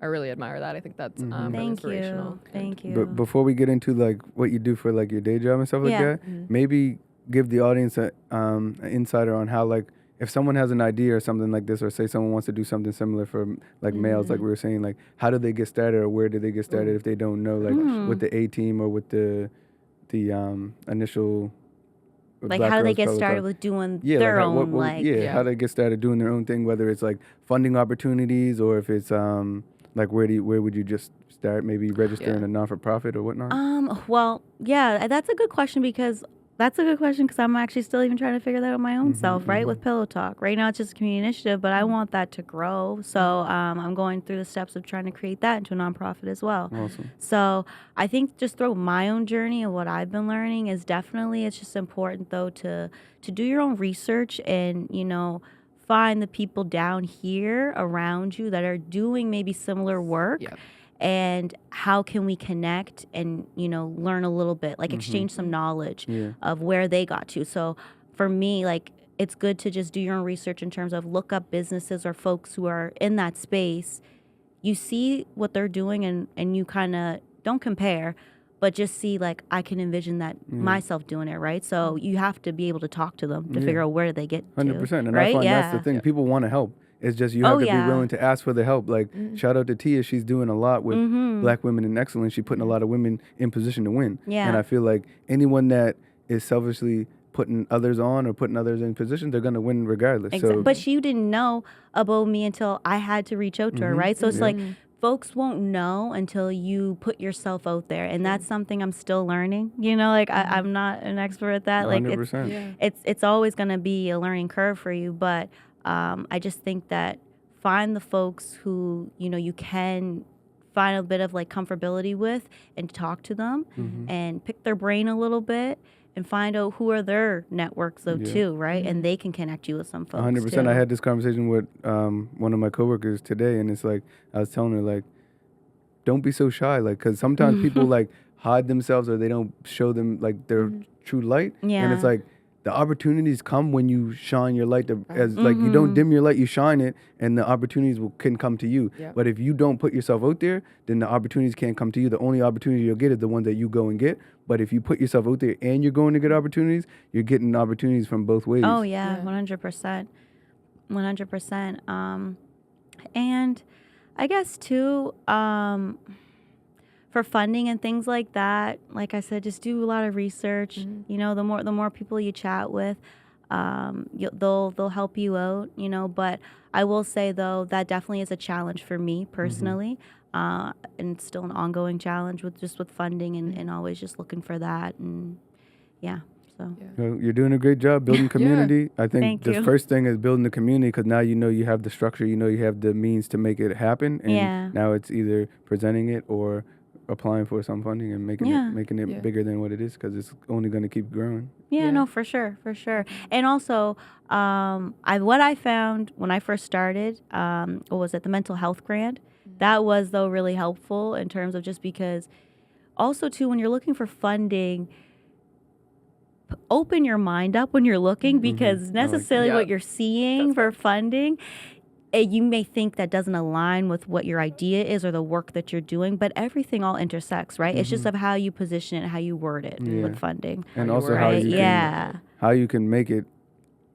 I really admire that. I think that's really Thank inspirational. you. Thank you. But before we get into like what you do for like your day job and stuff like that, maybe give the audience an insider on how, like, if someone has an idea or something like this, or say someone wants to do something similar for like males, like we were saying, like how do they get started, or where do they get started if they don't know, like with the A team or with the initial. Like Black how do they Girls get Pillow started Talk. with doing Yeah, their like how, own how they get started doing their own thing, whether it's like funding opportunities or if it's like where would you just start, maybe registering a non-for-profit or whatnot? Well, yeah, that's a good question because I'm actually still even trying to figure that out my own self, right? With Pillow Talk. Right now it's just a community initiative, but I want that to grow. So I'm going through the steps of trying to create that into a nonprofit as well. Awesome. So I think just through my own journey and what I've been learning is definitely, it's just important though to do your own research and, you know, find the people down here around you that are doing maybe similar work. Yeah. And how can we connect and, you know, learn a little bit, like exchange some knowledge of where they got to. So for me, like, it's good to just do your own research in terms of look up businesses or folks who are in that space. You see what they're doing and you kind of don't compare, but just see, like, I can envision that myself doing it, right? So you have to be able to talk to them to figure out where they get 100%. to. And right? I find that's the thing. People want to help. It's just you have to be willing to ask for the help. Like, shout out to Tia. She's doing a lot with Black women in excellence. She's putting a lot of women in position to win. Yeah. And I feel like anyone that is selfishly putting others on or putting others in position, they're going to win regardless. So, but she didn't know about me until I had to reach out to her, right? So it's like folks won't know until you put yourself out there. And that's something I'm still learning. You know, like I'm not an expert at that. Like 100%. It's always going to be a learning curve for you. But I just think that find the folks who, you know, you can find a bit of like comfortability with and talk to them and pick their brain a little bit and find out who are their networks though too, right? And they can connect you with some folks 100%. too. I had this conversation with one of my coworkers today, and it's like, I was telling her, like, don't be so shy, like, because sometimes people like hide themselves or they don't show them like their true light. And it's like, the opportunities come when you shine your light. Like, you don't dim your light, you shine it, and the opportunities can come to you. But if you don't put yourself out there, then the opportunities can't come to you. The only opportunity you'll get is the ones that you go and get. But if you put yourself out there and you're going to get opportunities, you're getting opportunities from both ways. Oh yeah, 100%, 100%. And I guess too, for funding and things like that, like I said, just do a lot of research. You know, the more people you chat with, they'll help you out. You know, but I will say though that definitely is a challenge for me personally, and it's still an ongoing challenge with funding and always just looking for that. And so. Well, you're doing a great job building community. I think the first thing is building the community, because now you know you have the structure, you know you have the means to make it happen, and now it's either presenting it or applying for some funding and making it bigger than what it is, because it's only going to keep growing. No, for sure. And also, what I found when I first started, what was it, the mental health grant? That was, though, really helpful in terms of just because, also, too, when you're looking for funding, open your mind up when you're looking, because necessarily what you're seeing for funding, you may think that doesn't align with what your idea is or the work that you're doing, but everything all intersects, right? It's just of how you position it, how you word it with funding. And also how you can make it,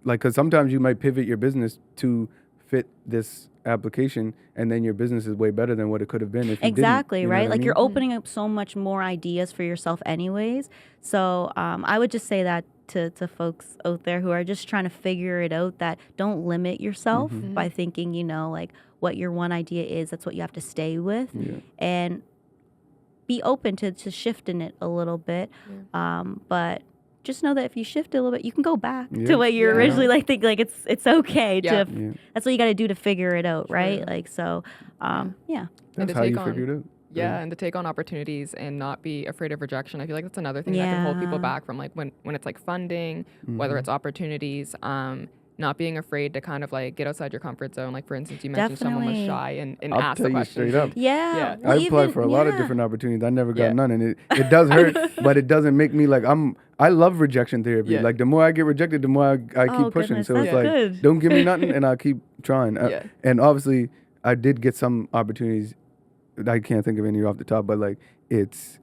like, because sometimes you might pivot your business to fit this application, and then your business is way better than what it could have been if you exactly, didn't, right? Like, you're opening up so much more ideas for yourself anyways. So I would just say that to folks out there who are just trying to figure it out, that don't limit yourself by thinking, you know, like what your one idea is, that's what you have to stay with, and be open to shifting it a little bit. But just know that if you shift it a little bit, you can go back to what you originally think. Like, it's okay to. That's what you got to do to figure it out, right? Like, so, That's how you figure it out. Yeah, and to take on opportunities and not be afraid of rejection. I feel like that's another thing that can hold people back from, like, when it's like funding, whether it's opportunities, not being afraid to kind of like get outside your comfort zone. Like, for instance, you mentioned someone was shy and asked the question. I'll tell you straight up. Yeah. I applied for a lot of different opportunities. I never got none, and it does hurt, but it doesn't make me like I love rejection therapy. Like, the more I get rejected, the more I keep pushing. Goodness, so it's like, good. don't give me nothing, and I'll keep trying. And obviously, I did get some opportunities I can't think of any off the top, but like it's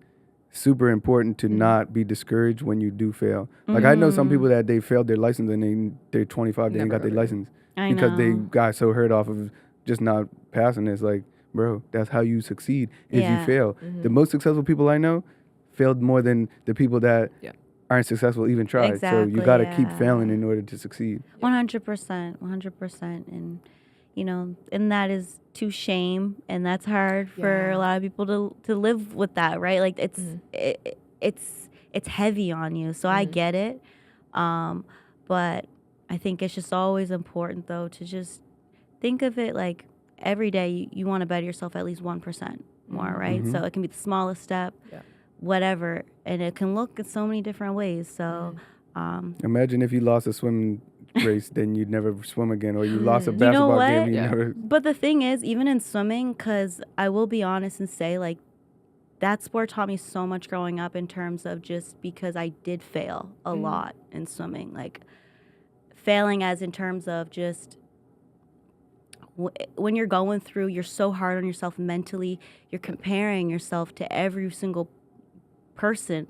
super important to not be discouraged when you do fail. Like I know some people that they failed their license and they're 25, they ain't got their license because they got so hurt off of just not passing. It's like, bro, that's how you succeed is you fail. The most successful people I know failed more than the people that aren't successful even tried. Exactly, so you got to keep failing in order to succeed. 100%. And, you know, and that is to shame. And that's hard for a lot of people to live with that, right? Like it's heavy on you. So I get it. But I think it's just always important, though, to just think of it like every day you want to better yourself at least 1% more, right? So it can be the smallest step, whatever. And it can look in so many different ways. So imagine if you lost a swimming race, then you'd never swim again, or you lost a basketball game, you never. But the thing is, even in swimming, because I will be honest and say, like, that sport taught me so much growing up in terms of just because I did fail a lot in swimming. Like, failing as in terms of just when you're going through, you're so hard on yourself mentally, you're comparing yourself to every single person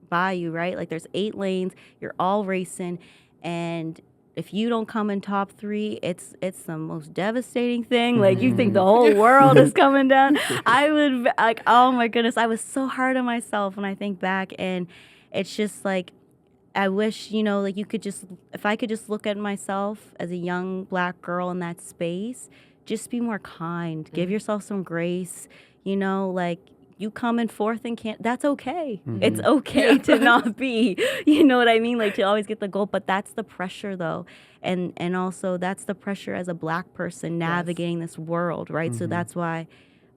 by you, right? Like, there's 8 lanes, you're all racing, and if you don't come in top 3, it's the most devastating thing. Like, you think the whole world is coming down. I would, like, oh my goodness, I was so hard on myself when I think back. And it's just like, I wish, you know, like if I could just look at myself as a young Black girl in that space, just be more kind, give yourself some grace, you know, like, you come in 4th and can't, that's okay. It's okay to not be, you know what I mean? Like, to always get the goal, but that's the pressure, though. And also that's the pressure as a Black person navigating this world, right? So that's why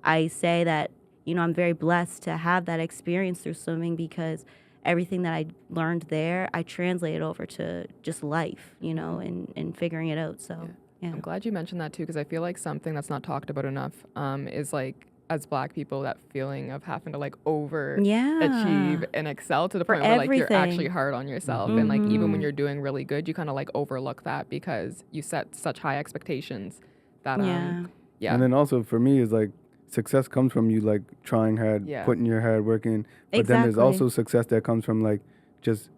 I say that, you know, I'm very blessed to have that experience through swimming, because everything that I learned there, I translated over to just life, you know, and figuring it out. So, yeah. I'm glad you mentioned that, too, because I feel like something that's not talked about enough is, like, as Black people, that feeling of having to, like, overachieve and excel to the point where, like, you're actually hard on yourself. And, like, even when you're doing really good, you kind of, like, overlook that because you set such high expectations that, And then also for me is, like, success comes from you, like, trying hard, putting your hard work in. But then there's also success that comes from, like, just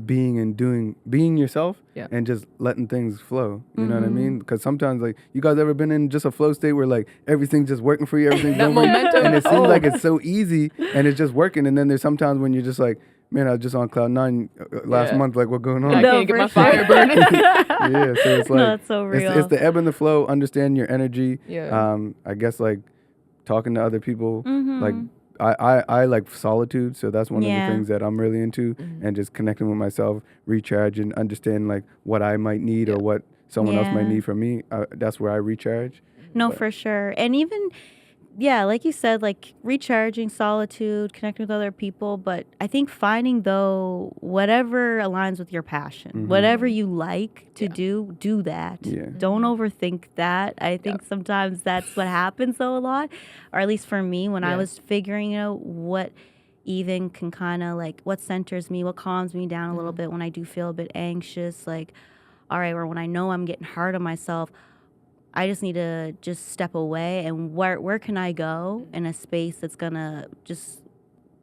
being yourself and just letting things flow. You know what I mean? Because sometimes, like, you guys ever been in just a flow state where, like, everything's just working for you, everything's going for you, and it seems like it's so easy and it's just working. And then there's sometimes when you're just like, man, I was just on cloud 9 last month, like, what's going on? I can't get my fire burning. So it's like, that's so real. It's the ebb and the flow, understand your energy. I guess, like, talking to other people, like, I like solitude, so that's one of the things that I'm really into, and just connecting with myself, recharge, and understand, like, what I might need or what someone else might need from me. That's where I recharge. No, for sure. And even, like you said, like, recharging, solitude, connecting with other people. But I think finding, though, whatever aligns with your passion, whatever you like to do that. Don't overthink that. I think sometimes that's what happens, though, a lot. Or at least for me, when I was figuring out what even can kind of, like, what centers me, what calms me down a little bit when I do feel a bit anxious. Like, all right, or when I know I'm getting hard on myself, I just need to just step away, and where can I go in a space that's gonna just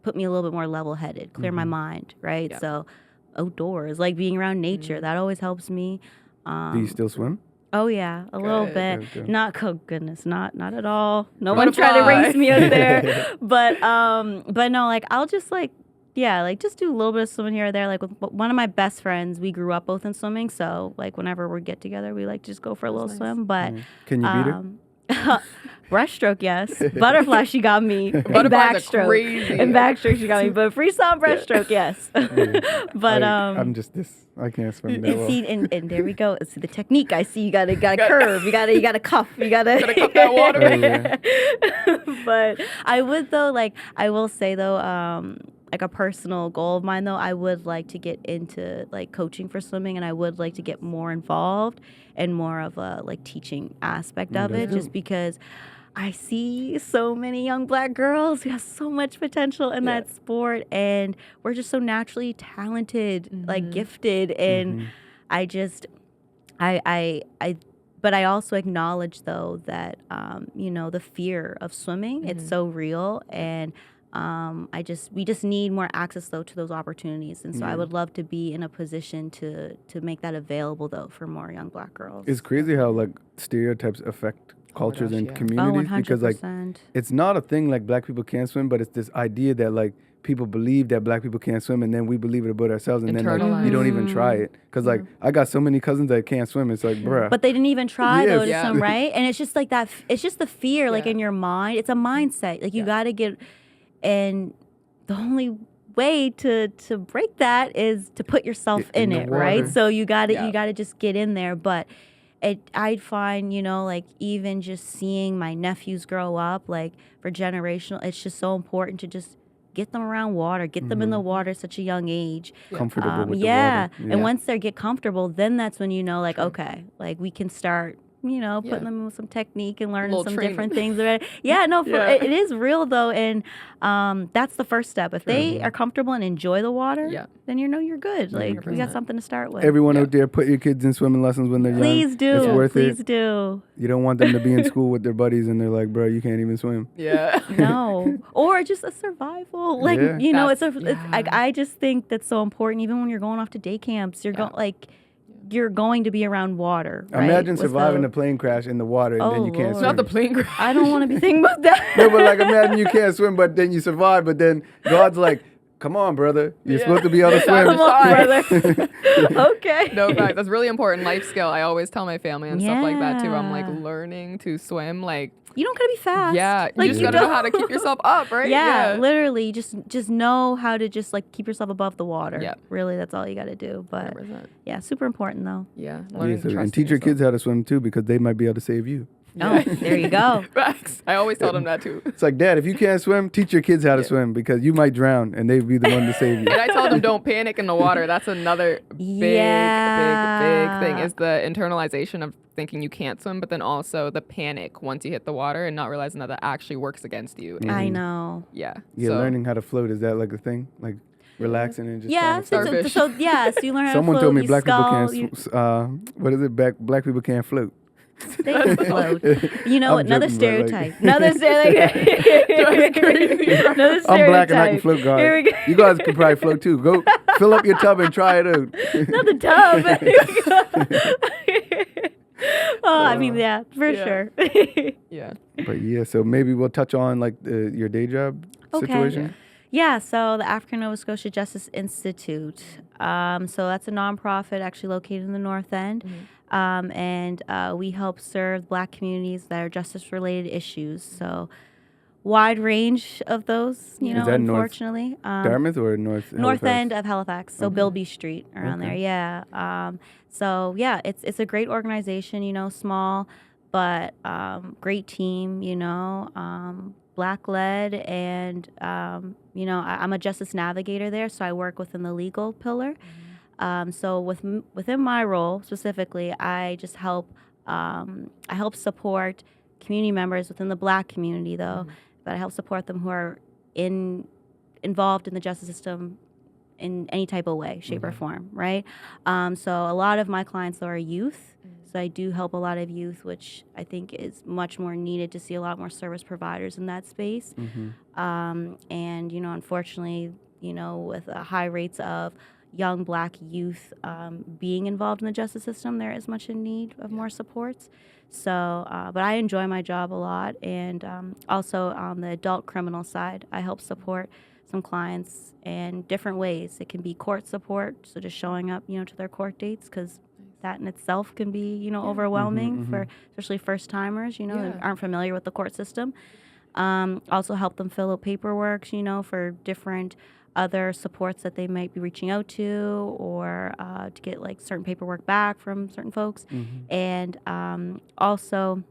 put me a little bit more level-headed, clear my mind, right? So outdoors, like being around nature, that always helps me. Do you still swim? Oh yeah, a little bit. Good. Not, oh goodness, not at all. No one tried to race me out there. But no, like, I'll just, like, like, just do a little bit of swimming here or there. Like, with one of my best friends, we grew up both in swimming, so, like, whenever we get together, we like to just go for a little swim. But can you beat her? Breaststroke, yes. Butterfly, she got me. And backstroke. Crazy. And backstroke, she got me. But freestyle breaststroke, yes. But I'm just this. I can't swim that well. See, and there we go. See the technique. I see you gotta curve. You gotta cuff. You gotta cuff that water. But I would, though, like, I will say, though, like, a personal goal of mine, though, I would like to get into, like, coaching for swimming, and I would like to get more involved and more of a, like, teaching aspect of it, just because I see so many young Black girls who have so much potential in that sport, and we're just so naturally talented, like, gifted, and I just, but I also acknowledge though that the fear of swimming, it's so real, and we just need more access though to those opportunities, and so I would love to be in a position to make that available though for more young Black girls. It's crazy how like stereotypes affect cultures and communities, 100%. because like it's not a thing like Black people can't swim, but it's this idea that like people believe that Black people can't swim, and then we believe it about ourselves, and then like you don't even try it, because like I got so many cousins that can't swim. It's like, bruh. But they didn't even try though to swim, right? And it's just like that. It's just the fear, like in your mind. It's a mindset. Like you got to get, and the only way to break that is to put yourself in it, right? So you got to just get in there, but. I'd find, like even just seeing my nephews grow up, like for generational, it's just so important to just get them around water, get them in the water at such a young age. Comfortable with the water. Yeah. And once they get comfortable, then that's when like, okay, like we can start, putting them with some technique and learning some different things. It is real though. And that's the first step. If they are comfortable and enjoy the water, then you're good. Like 100%. We got something to start with. Everyone out there, put your kids in swimming lessons when they're young. Please do. It's worth it. Please do. You don't want them to be in school with their buddies and they're like, bro, you can't even swim. Yeah. No. Or just a survival. Like, I just think that's so important. Even when you're going off to day camps, you're going to be around water, right? Imagine surviving a plane crash in the water and then you can't swim. Not the plane crash. I don't want to be thinking about that. No, but like imagine you can't swim, but then you survive, but then God's like, come on, brother. You're supposed to be able to swim. Come on, brother. Okay. No, fact. That's really important life skill. I always tell my family and stuff like that too. I'm like, learning to swim, like, you don't gotta be fast. Yeah, like, you just gotta know how to keep yourself up, right? Yeah, literally, just know how to just like keep yourself above the water. Yeah, really, that's all you gotta do. But 100%. Yeah, super important though. Yeah, and teach your kids how to swim too, because they might be able to save you. Oh, there you go. Facts. I always tell them that too. It's like, Dad, if you can't swim, teach your kids how to swim, because you might drown and they'd be the one to save you. And I tell them don't panic in the water. That's another big thing, is the internalization of thinking you can't swim, but then also the panic once you hit the water and not realizing that actually works against you. I know. Yeah. Yeah, learning how to float, is that like a thing? Like relaxing and just so you learn how Someone to float. told me Black people can't. What is it? Black people can't float. They can float. You know, another stereotype. Another stereotype. I'm Black and I can float, guys. Here we go. You guys can probably float too. Go fill up your tub and try it out. Not the tub. I mean, yeah, for sure. Yeah. But yeah, so maybe we'll touch on like your day job situation. Yeah, so the African Nova Scotia Justice Institute. So that's a nonprofit actually located in the North End. And we help serve Black communities that are justice-related issues. So wide range of those, unfortunately. Dartmouth or North End of Halifax, so Bilby Street around there, yeah. So yeah, it's a great organization, small, but great team, Black-led, and I'm a Justice Navigator there, so I work within the legal pillar. So within my role specifically, I just help support community members within the Black community, though, but I help support them who are involved in the justice system in any type of way, shape, or form, right? So a lot of my clients, though, are youth. So I do help a lot of youth, which I think is much more needed to see a lot more service providers in that space. And, unfortunately, with high rates of young Black youth being involved in the justice system, there is much in need of more supports. So, but I enjoy my job a lot. And also on the adult criminal side, I help support some clients in different ways. It can be court support, so just showing up, to their court dates, because that in itself can be, overwhelming for especially first timers, that aren't familiar with the court system. Also help them fill out paperwork, for different other supports that they might be reaching out to, or to get like certain paperwork back from certain folks. And also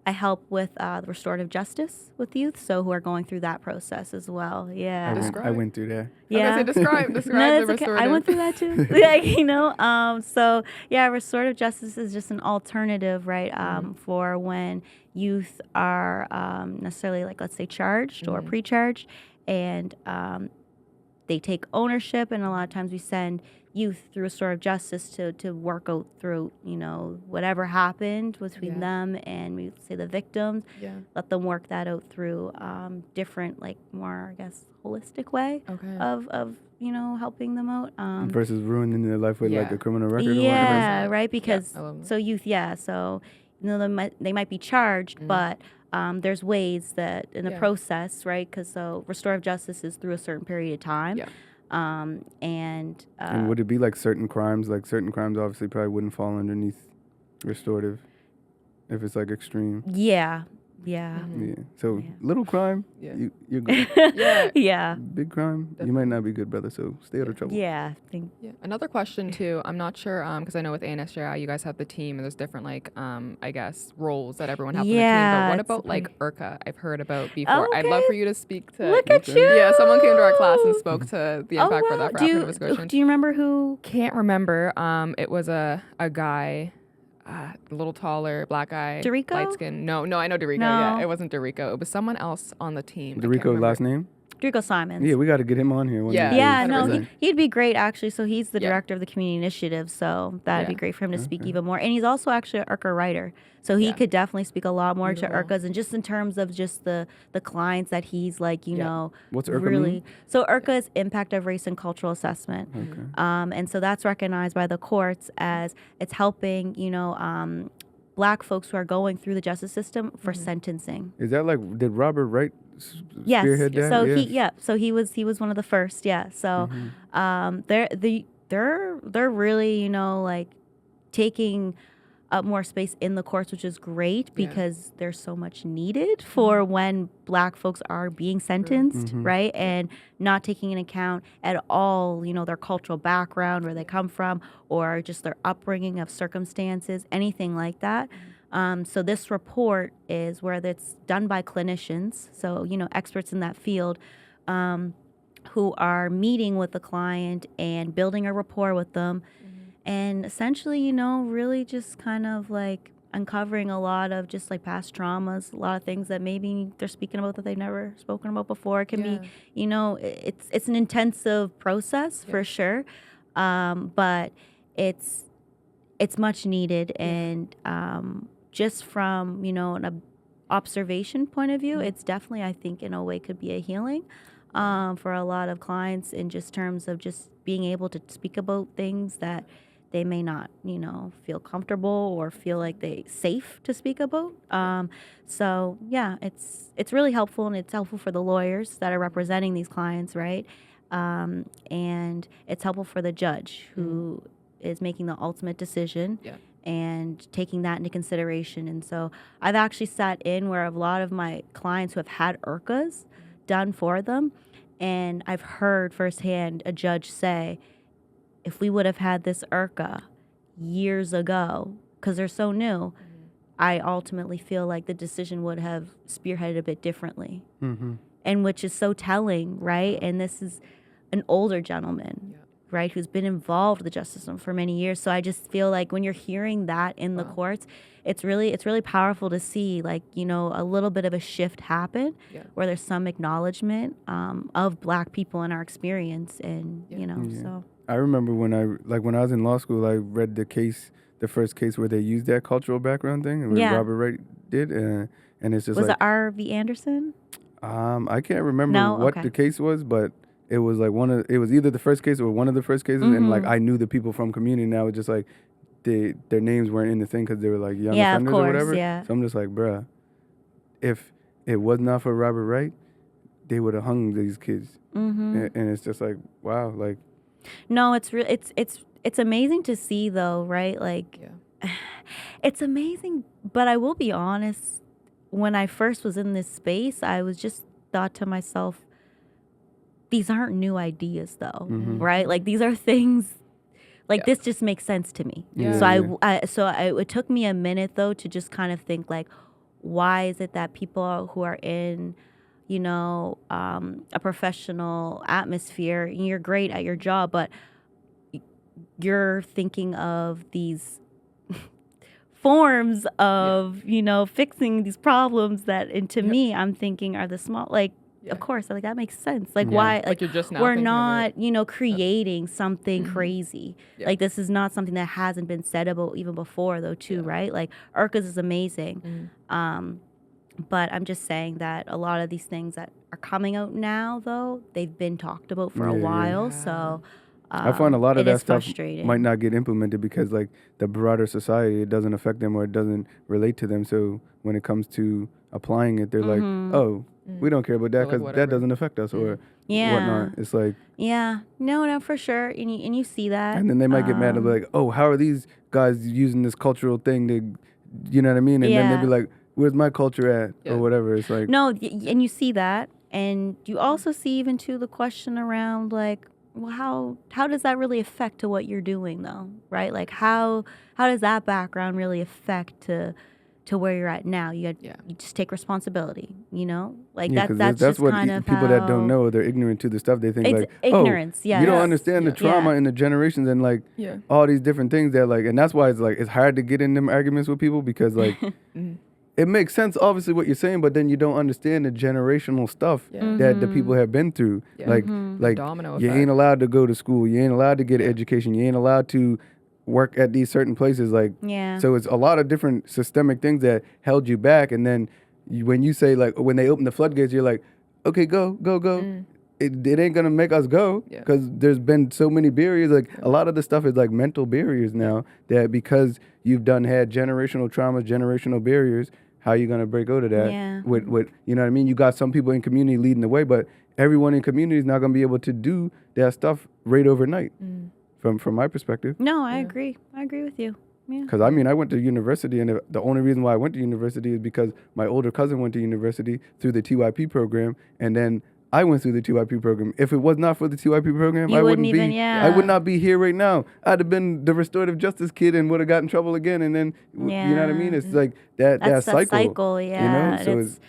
I help with the restorative justice with youth, so who are going through that process as well. Yeah, I went through that. Yeah, describe the restorative. I went through that too. So yeah, restorative justice is just an alternative, right? For when youth are necessarily, like, let's say, charged or pre-charged, and they take ownership, and a lot of times we send youth through restorative justice to work out through, whatever happened between them and, we say, the victims. Let them work that out through different, like, more, I guess, holistic way of helping them out. Versus ruining their life with like a criminal record. Yeah, right. Because so youth, so they might be charged, but there's ways that in the process, right? Because so restorative justice is through a certain period of time. And would it be like certain crimes? Like certain crimes obviously probably wouldn't fall underneath restorative if it's like extreme. Yeah. So little crime, you're good. Big crime, definitely. You might not be good, brother. So stay out of trouble. Another question too. I'm not sure because I know with ANSJI you guys have the team and there's different like I guess roles that everyone has on the team. But what about like IRCA? I've heard about before. I'd love for you to speak to. Look at you. Yeah, someone came to our class and spoke to the impact for that for African Nova Scotians. Do you remember who? Can't remember. It was a guy. A little taller, black guy, Dorico? light skin. No, I know Dorico. No. Yeah, it wasn't Dorico. It was someone else on the team. Dorico last name? Dorico Simmonds. Yeah, we got to get him on here. He'd be great actually. So he's the director of the community initiative. So that'd be great for him to speak even more. And he's also actually an IRCA writer. So he could definitely speak a lot more to IRCAs, and just in terms of just the clients that he's like, What's IRCA really mean? So IRCA is Impact of Race and Cultural Assessment. And so that's recognized by the courts as it's helping, Black folks who are going through the justice system for sentencing. Is that like, did Robert Wright spearhead that? So he was one of the first. So they're really, like taking up more space in the courts, which is great because there's so much needed for when Black folks are being sentenced, right? And not taking into account at all, their cultural background, where they come from, or just their upbringing of circumstances, anything like that. So this report is where it's done by clinicians, so, experts in that field, who are meeting with the client and building a rapport with them. And essentially, really just kind of like uncovering a lot of just like past traumas, a lot of things that maybe they're speaking about that they've never spoken about before. It can be, it's an intensive process for sure, but it's much needed. And just from, an observation point of view, it's definitely, I think, in a way could be a healing for a lot of clients in just terms of just being able to speak about things that they may not, feel comfortable or feel like they safe to speak about. So yeah, it's really helpful, and it's helpful for the lawyers that are representing these clients, right? And it's helpful for the judge who is making the ultimate decision and taking that into consideration. And so I've actually sat in where a lot of my clients who have had IRCAs done for them, and I've heard firsthand a judge say, if we would have had this IRCA years ago, because they're so new, I ultimately feel like the decision would have spearheaded a bit differently. And which is so telling, right? And this is an older gentleman, right, who's been involved with the justice system for many years. So I just feel like when you're hearing that in the courts, it's really powerful to see, like, a little bit of a shift happen where there's some acknowledgement of Black people in our experience, and so. I remember when I was in law school, I read the first case where they used that cultural background thing, where Robert Wright did, and it's just was it R.V. Anderson? I can't remember what the case was, but it was like it was either the first case or one of the first cases, and like I knew the people from community. Now it's just like their names weren't in the thing because they were like young offenders or whatever. So I'm just like, bruh, if it was not for Robert Wright, they would have hung these kids, and it's just like, wow, like. No, it's amazing to see though, right? Like, it's amazing. But I will be honest, when I first was in this space, I was just thought to myself, these aren't new ideas though, right? Like, these are things, like, this just makes sense to me. It took me a minute though to just kind of think, like, why is it that people who are in a professional atmosphere, and you're great at your job, but you're thinking of these forms of, fixing these problems that, and to me, I'm thinking are the small, like, of course, like that makes sense. Like Yeah. why? Like you're just now we're thinking of it. not, creating something crazy. Yeah. Like this is not something that hasn't been said about even before, though, too, right? Like IRCAs is amazing. But I'm just saying that a lot of these things that are coming out now, though, they've been talked about for a while. So I find a lot of that stuff frustrating. might not get implemented because like the broader society, it doesn't affect them or it doesn't relate to them. So when it comes to applying it, they're like, oh, we don't care about that because that doesn't affect us or whatnot. It's like, no, for sure. And you see that. And then they might get mad and be like, oh, how are these guys using this cultural thing to, you know what I mean? And then they'd be like, where's my culture at or whatever. It's like, no, and you see that. And you also see even too the question around like, well, how does that really affect to what you're doing though, right? Like how does that background really affect to where you're at now? You just take responsibility, like that's just what kind of people that don't know, they're ignorant to the stuff. They think like ignorance, you don't understand the trauma in the generations and like all these different things that like, and that's why it's like it's hard to get in them arguments with people because like. It makes sense, obviously, what you're saying, but then you don't understand the generational stuff that the people have been through. Like you ain't allowed to go to school. You ain't allowed to get an education. You ain't allowed to work at these certain places. Like, so it's a lot of different systemic things that held you back. And then when you say, like, when they open the floodgates, you're like, okay, go. It ain't going to make us go because there's been so many barriers. Like, a lot of the stuff is, like, mental barriers now that because you've had generational traumas, generational barriers, how are you going to break out of that? With you know what I mean? You got some people in community leading the way, but everyone in community is not going to be able to do that stuff right overnight from my perspective. No, I agree. I agree with you. Yeah. Because, I mean, I went to university, and the only reason why I went to university is because my older cousin went to university through the TYP program, and then I went through the TYP program. If it was not for the TYP program, I would not be here right now. I'd have been the restorative justice kid and would have got in trouble again. And then, you know what I mean? It's like that cycle. So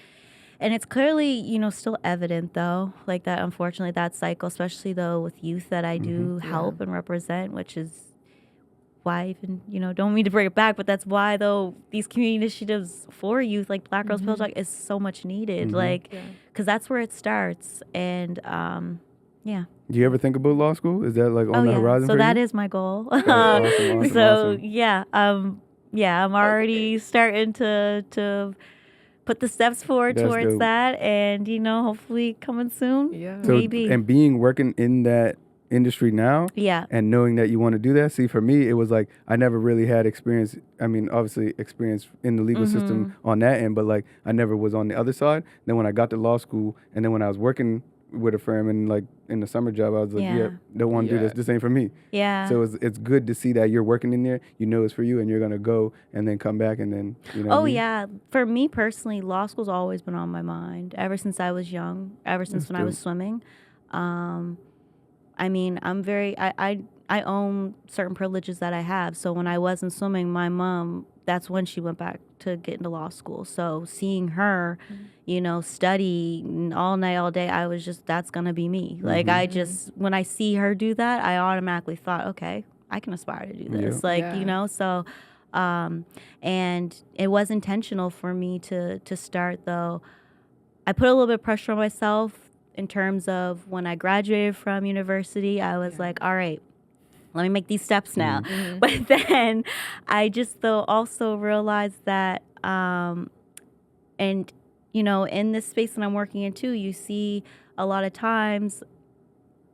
and it's clearly, still evident, though, like that, unfortunately, that cycle, especially, though, with youth that I do help and represent, which is why even, don't mean to bring it back, but that's why, though, these community initiatives for youth, like Black Girls Pillow Talk, is so much needed. Like, because that's where it starts. And, Do you ever think about law school? Is that, like, on the horizon for you? So that is my goal. Awesome. I'm already starting to put the steps forward towards that, and hopefully coming soon. So, maybe. And working in that industry now, and knowing that you want to do that. See, for me, it was like I never really had experience. I mean, obviously experience in the legal system on that end, but like I never was on the other side. Then when I got to law school, and then when I was working with a firm and like in the summer job, I was like, don't want to do this. This ain't for me. So it's good to see that you're working in there. It's for you, and you're gonna go and then come back and then For me personally, law school's always been on my mind ever since I was young. Ever since I was swimming. I mean, I own certain privileges that I have. So when I wasn't swimming, my mom, that's when she went back to get into law school. So seeing her, study all night, all day, I was just, that's going to be me. Like when I see her do that, I automatically thought, okay, I can aspire to do this. So, and it was intentional for me to start, though. I put a little bit of pressure on myself in terms of when I graduated from university. I was like, all right, let me make these steps now. But then I just, though, also realized that, and, in this space that I'm working in too, you see a lot of times,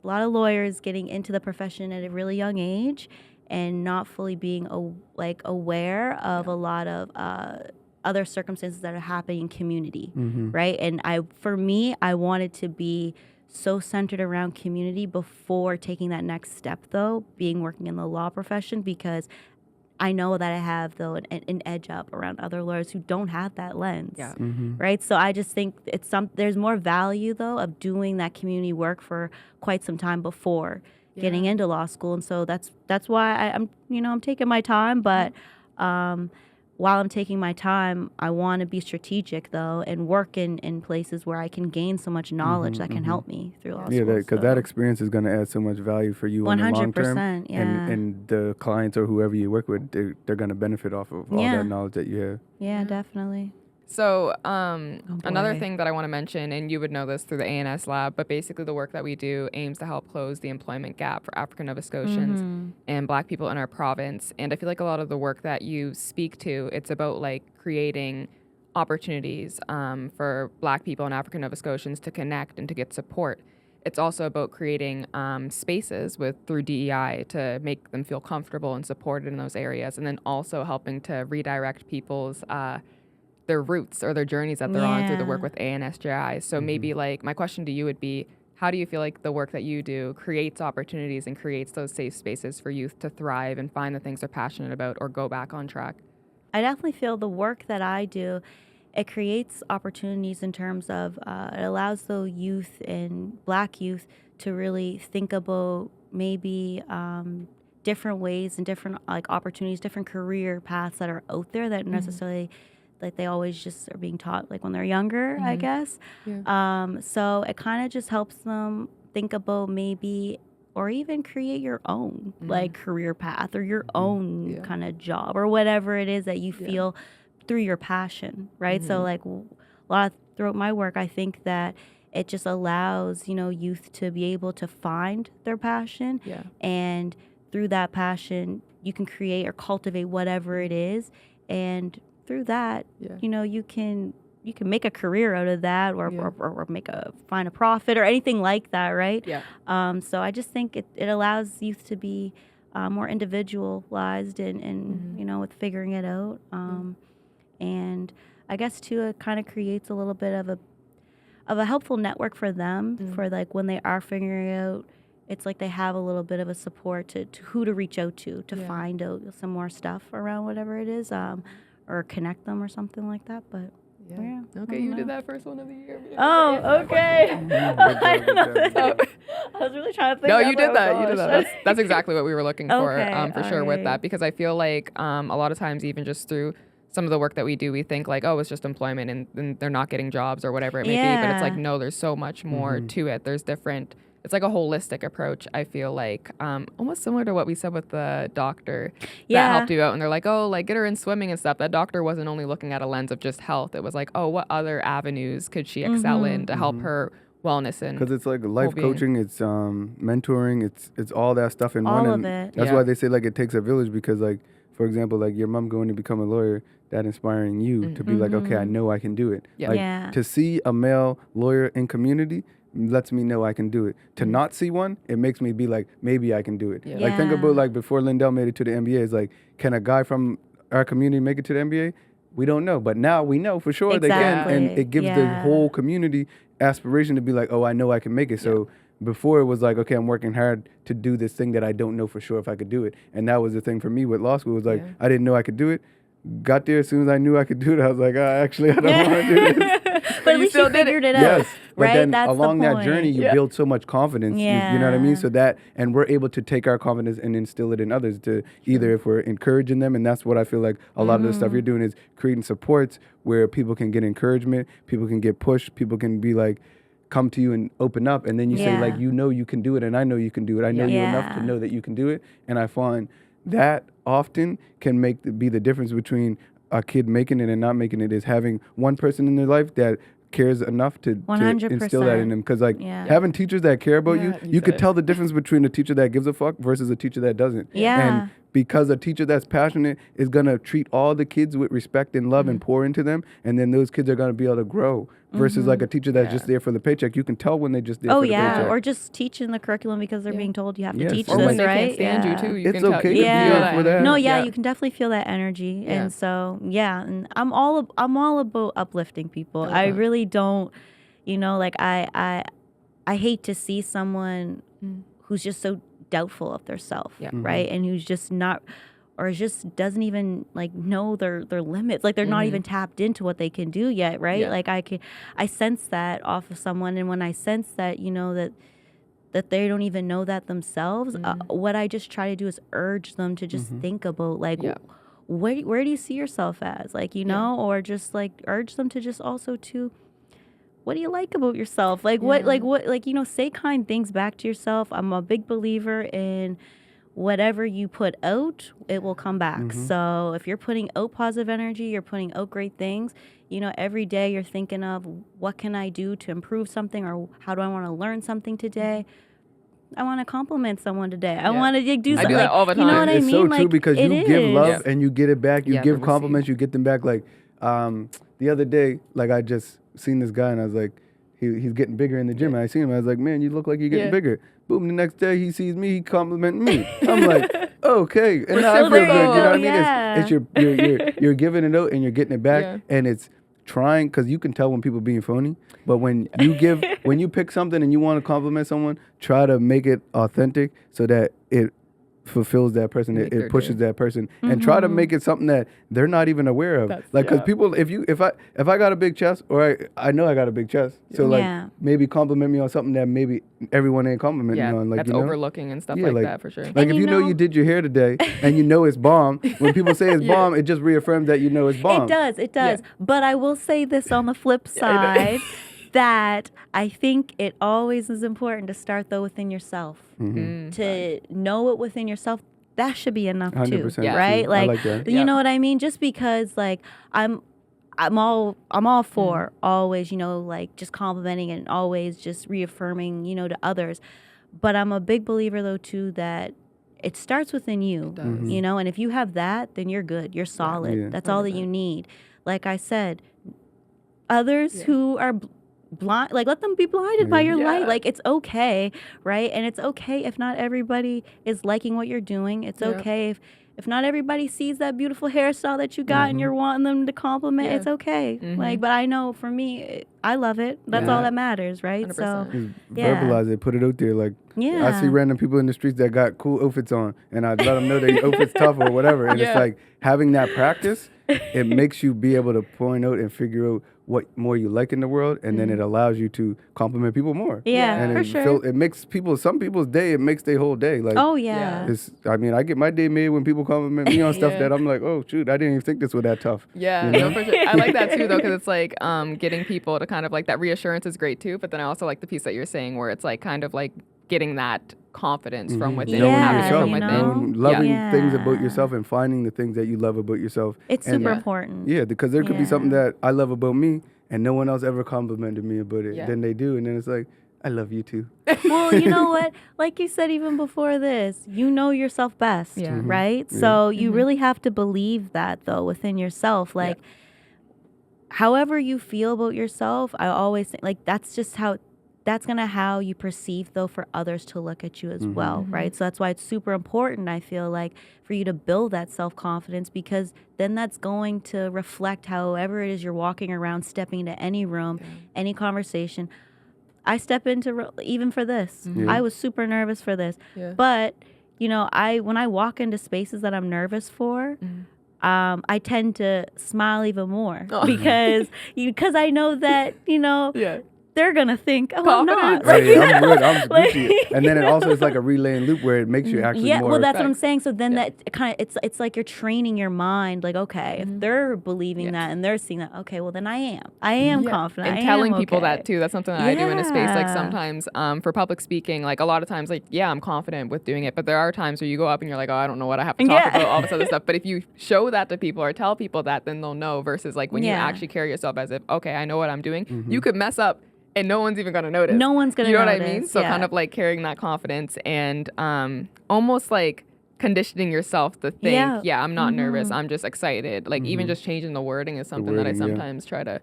a lot of lawyers getting into the profession at a really young age and not fully being aware of a lot of other circumstances that are happening in community, right? And for me, I wanted to be so centered around community before taking that next step, though, working in the law profession, because I know that I have, though, an edge up around other lawyers who don't have that lens, right? So I just think there's more value, though, of doing that community work for quite some time before getting into law school, and so that's why I'm taking my time, but while I'm taking my time, I want to be strategic, though, and work in places where I can gain so much knowledge that can help me through law school. Yeah, because that experience is going to add so much value for you in the long term. 100%, and the clients or whoever you work with, they're going to benefit off of all that knowledge that you have. Yeah, definitely. So another thing that I want to mention, and you would know this through the ANS lab, but basically the work that we do aims to help close the employment gap for African Nova Scotians and Black people in our province. And I feel like a lot of the work that you speak to, it's about like creating opportunities for Black people and African Nova Scotians to connect and to get support. It's also about creating spaces through DEI to make them feel comfortable and supported in those areas, and then also helping to redirect people's their routes or their journeys that they're on through the work with ANSJI. So maybe like my question to you would be, how do you feel like the work that you do creates opportunities and creates those safe spaces for youth to thrive and find the things they're passionate about or go back on track? I definitely feel the work that I do, it creates opportunities in terms of it allows the youth and Black youth to really think about maybe different ways and different like opportunities, different career paths that are out there that necessarily like they always just are being taught like when they're younger, I guess. So it kind of just helps them think about maybe or even create your own like career path or your own kind of job or whatever it is that you feel through your passion, right? So like a lot throughout my work, I think that it just allows, you know, youth to be able to find their passion and through that passion, you can create or cultivate whatever it is. And through that, you know, you can make a career out of that or find a profit or anything like that, right? So I just think it allows youth to be more individualized and you know, with figuring it out. And I guess too, it kind of creates a little bit of a helpful network for them for like when they are figuring out. It's like they have a little bit of a support to who to reach out to find out some more stuff around whatever it is, or connect them or something like that. But okay, you did that first one of the year. Oh, okay. I don't know that. I was really trying to think. No, you did that. You did that. That's exactly what we were looking for, for sure, with that, because I feel like a lot of times, even just through some of the work that we do, we think like, oh, it's just employment and they're not getting jobs or whatever it may be. But it's like, no, there's so much more to it. There's different. It's like a holistic approach, I feel like, almost similar to what we said with the doctor that helped you out. And they're like, oh, like get her in swimming and stuff. That doctor wasn't only looking at a lens of just health. It was like, oh, what other avenues could she excel in to help her wellness and because it's like life coaching, it's mentoring, it's all that stuff in one. All of it. That's why they say like it takes a village, because like, for example, like your mom going to become a lawyer, that inspiring you to be like, okay, I know I can do it. Like to see a male lawyer in community lets me know I can do it. To not see one, it makes me be like, maybe I can do it. Like think about like before Lindell made it to the NBA, it's like, can a guy from our community make it to the NBA? We don't know, but now we know for sure they can, and it gives the whole community aspiration to be like, oh, I know I can make it. So before it was like, okay, I'm working hard to do this thing that I don't know for sure if I could do it. And that was the thing for me with law school, was like, I didn't know I could do it. Got there as soon as I knew I could do it. I was like, actually, I don't want to do this. But at least you figured it out. Yes, but right? then That's along the that point. journey, you build so much confidence. You know what I mean? So that, and we're able to take our confidence and instill it in others to either if we're encouraging them, and that's what I feel like a lot of the stuff you're doing is creating supports where people can get encouragement, people can get pushed, people can be like, come to you and open up, and then you say like, you know you can do it, and I know you can do it. I know you enough to know that you can do it, and I find that often can be the difference between a kid making it and not making it, is having one person in their life that cares enough to instill that in them. Because like having teachers that care about you could tell the difference between a teacher that gives a fuck versus a teacher that doesn't. And because a teacher that's passionate is going to treat all the kids with respect and love and pour into them, and then those kids are going to be able to grow, versus like a teacher that's just there for the paycheck. You can tell when they just there for the paycheck. Or just teaching the curriculum because they're being told you have to teach or this, when they right? can't stand you too. You it's can okay tell, to be there for that. No, you can definitely feel that energy. And so, and I'm all about uplifting people. I really don't, you know, like I hate to see someone who's just so doubtful of their self, right? And who's just not, or just doesn't even like know their limits. Like they're not even tapped into what they can do yet, right? Like I sense that off of someone, and when I sense that, you know, that they don't even know that themselves, what I just try to do is urge them to just think about like, where do you see yourself as, like, you know, or just like urge them to just also to, what do you like about yourself? Like what, you know, say kind things back to yourself. I'm a big believer in whatever you put out, it will come back. So if you're putting out positive energy, you're putting out great things, every day you're thinking of what can I do to improve something, or how do I want to learn something today? I want to compliment someone today. I want to do something. I do that all the time. You know what I mean? It's so true, because you give love and you get it back. You give compliments, you get them back. Like the other day, like I just seen this guy and I was like, he's getting bigger in the gym. And I seen him. I was like, man, you look like you're getting bigger. Boom, the next day he sees me, he complimenting me. I'm like, okay. And now I feel good. You know what I mean? It's you're giving it out and you're getting it back. And it's trying, because you can tell when people being phony. But when you when you pick something and you want to compliment someone, try to make it authentic so that it fulfills that person, it pushes that person, and try to make it something that they're not even aware of. Because people, if I got a big chest, or I know I got a big chest, so like maybe compliment me on something that maybe everyone ain't complimenting me on. Like, that's overlooking and stuff like that, for sure. Like, if you know you did your hair today and you know it's bomb, when people say it's bomb, it just reaffirms that you know it's bomb. It does. But I will say this on the flip side, that I think it always is important to start, though, within yourself. To know it within yourself, that should be enough too, right? Like, like that. You know what I mean? Just because, like, I'm all for always, like, just complimenting and always just reaffirming, to others. But I'm a big believer, though, too, that it starts within you, and if you have that, then you're good. You're solid. That's all that you need. Like I said, others who are blind, like, let them be blinded by your light. Like, it's okay, right? And it's okay if not everybody is liking what you're doing. It's okay if not everybody sees that beautiful hairstyle that you got and you're wanting them to compliment. It's okay. Like, but I know for me, I love it. That's all that matters, right? 100%. So verbalize it, put it out there. Like, I see random people in the streets that got cool outfits on, and I let them know their outfit's tough or whatever. And it's like, having that practice, it makes you be able to point out and figure out what more you like in the world, and then it allows you to compliment people more. And for sure. It makes some people's day, it makes their whole day. Like, I mean, I get my day made when people compliment me on stuff that I'm like, oh shoot, I didn't even think this was that tough. No, for sure. I like that too, though, because it's like getting people to kind of like, that reassurance is great too, but then I also like the piece that you're saying where it's like kind of like getting that confidence from within, knowing yourself, from within. Loving things about yourself and finding the things that you love about yourself. It's super important. Yeah, because there could be something that I love about me and no one else ever complimented me about it. Then they do, and then it's like, I love you too. Well, you know what? Like you said even before this, you know yourself best, right? So you really have to believe that, though, within yourself. Like, however you feel about yourself, I always think, like, that's how you perceive, though, for others to look at you as well, right? So that's why it's super important, I feel like, for you to build that self-confidence, because then that's going to reflect however it is you're walking around, stepping into any room, any conversation. I step into, even for this, I was super nervous for this. But, when I walk into spaces that I'm nervous for, I tend to smile even more because I know that, they're gonna think, I'm not. Like, I'm good. I'm Gucci. And then it also is like a relaying loop where it makes you actually more. Well, that's what I'm saying. So then that kind of, it's like you're training your mind. Like, okay, if they're believing that and they're seeing that, okay, well then I am confident. And telling people that too. That's something that I do in a space. Like, sometimes for public speaking, like, a lot of times, like, I'm confident with doing it, but there are times where you go up and you're like, oh, I don't know what I have to talk about, all this other stuff. But if you show that to people or tell people that, then they'll know. Versus like when you actually carry yourself as if, okay, I know what I'm doing. You could mess up and no one's even going to notice. No one's going to notice. You know what I mean? So kind of like carrying that confidence and almost like conditioning yourself to think, I'm not nervous. I'm just excited. Like, even just changing the wording is something that I sometimes try to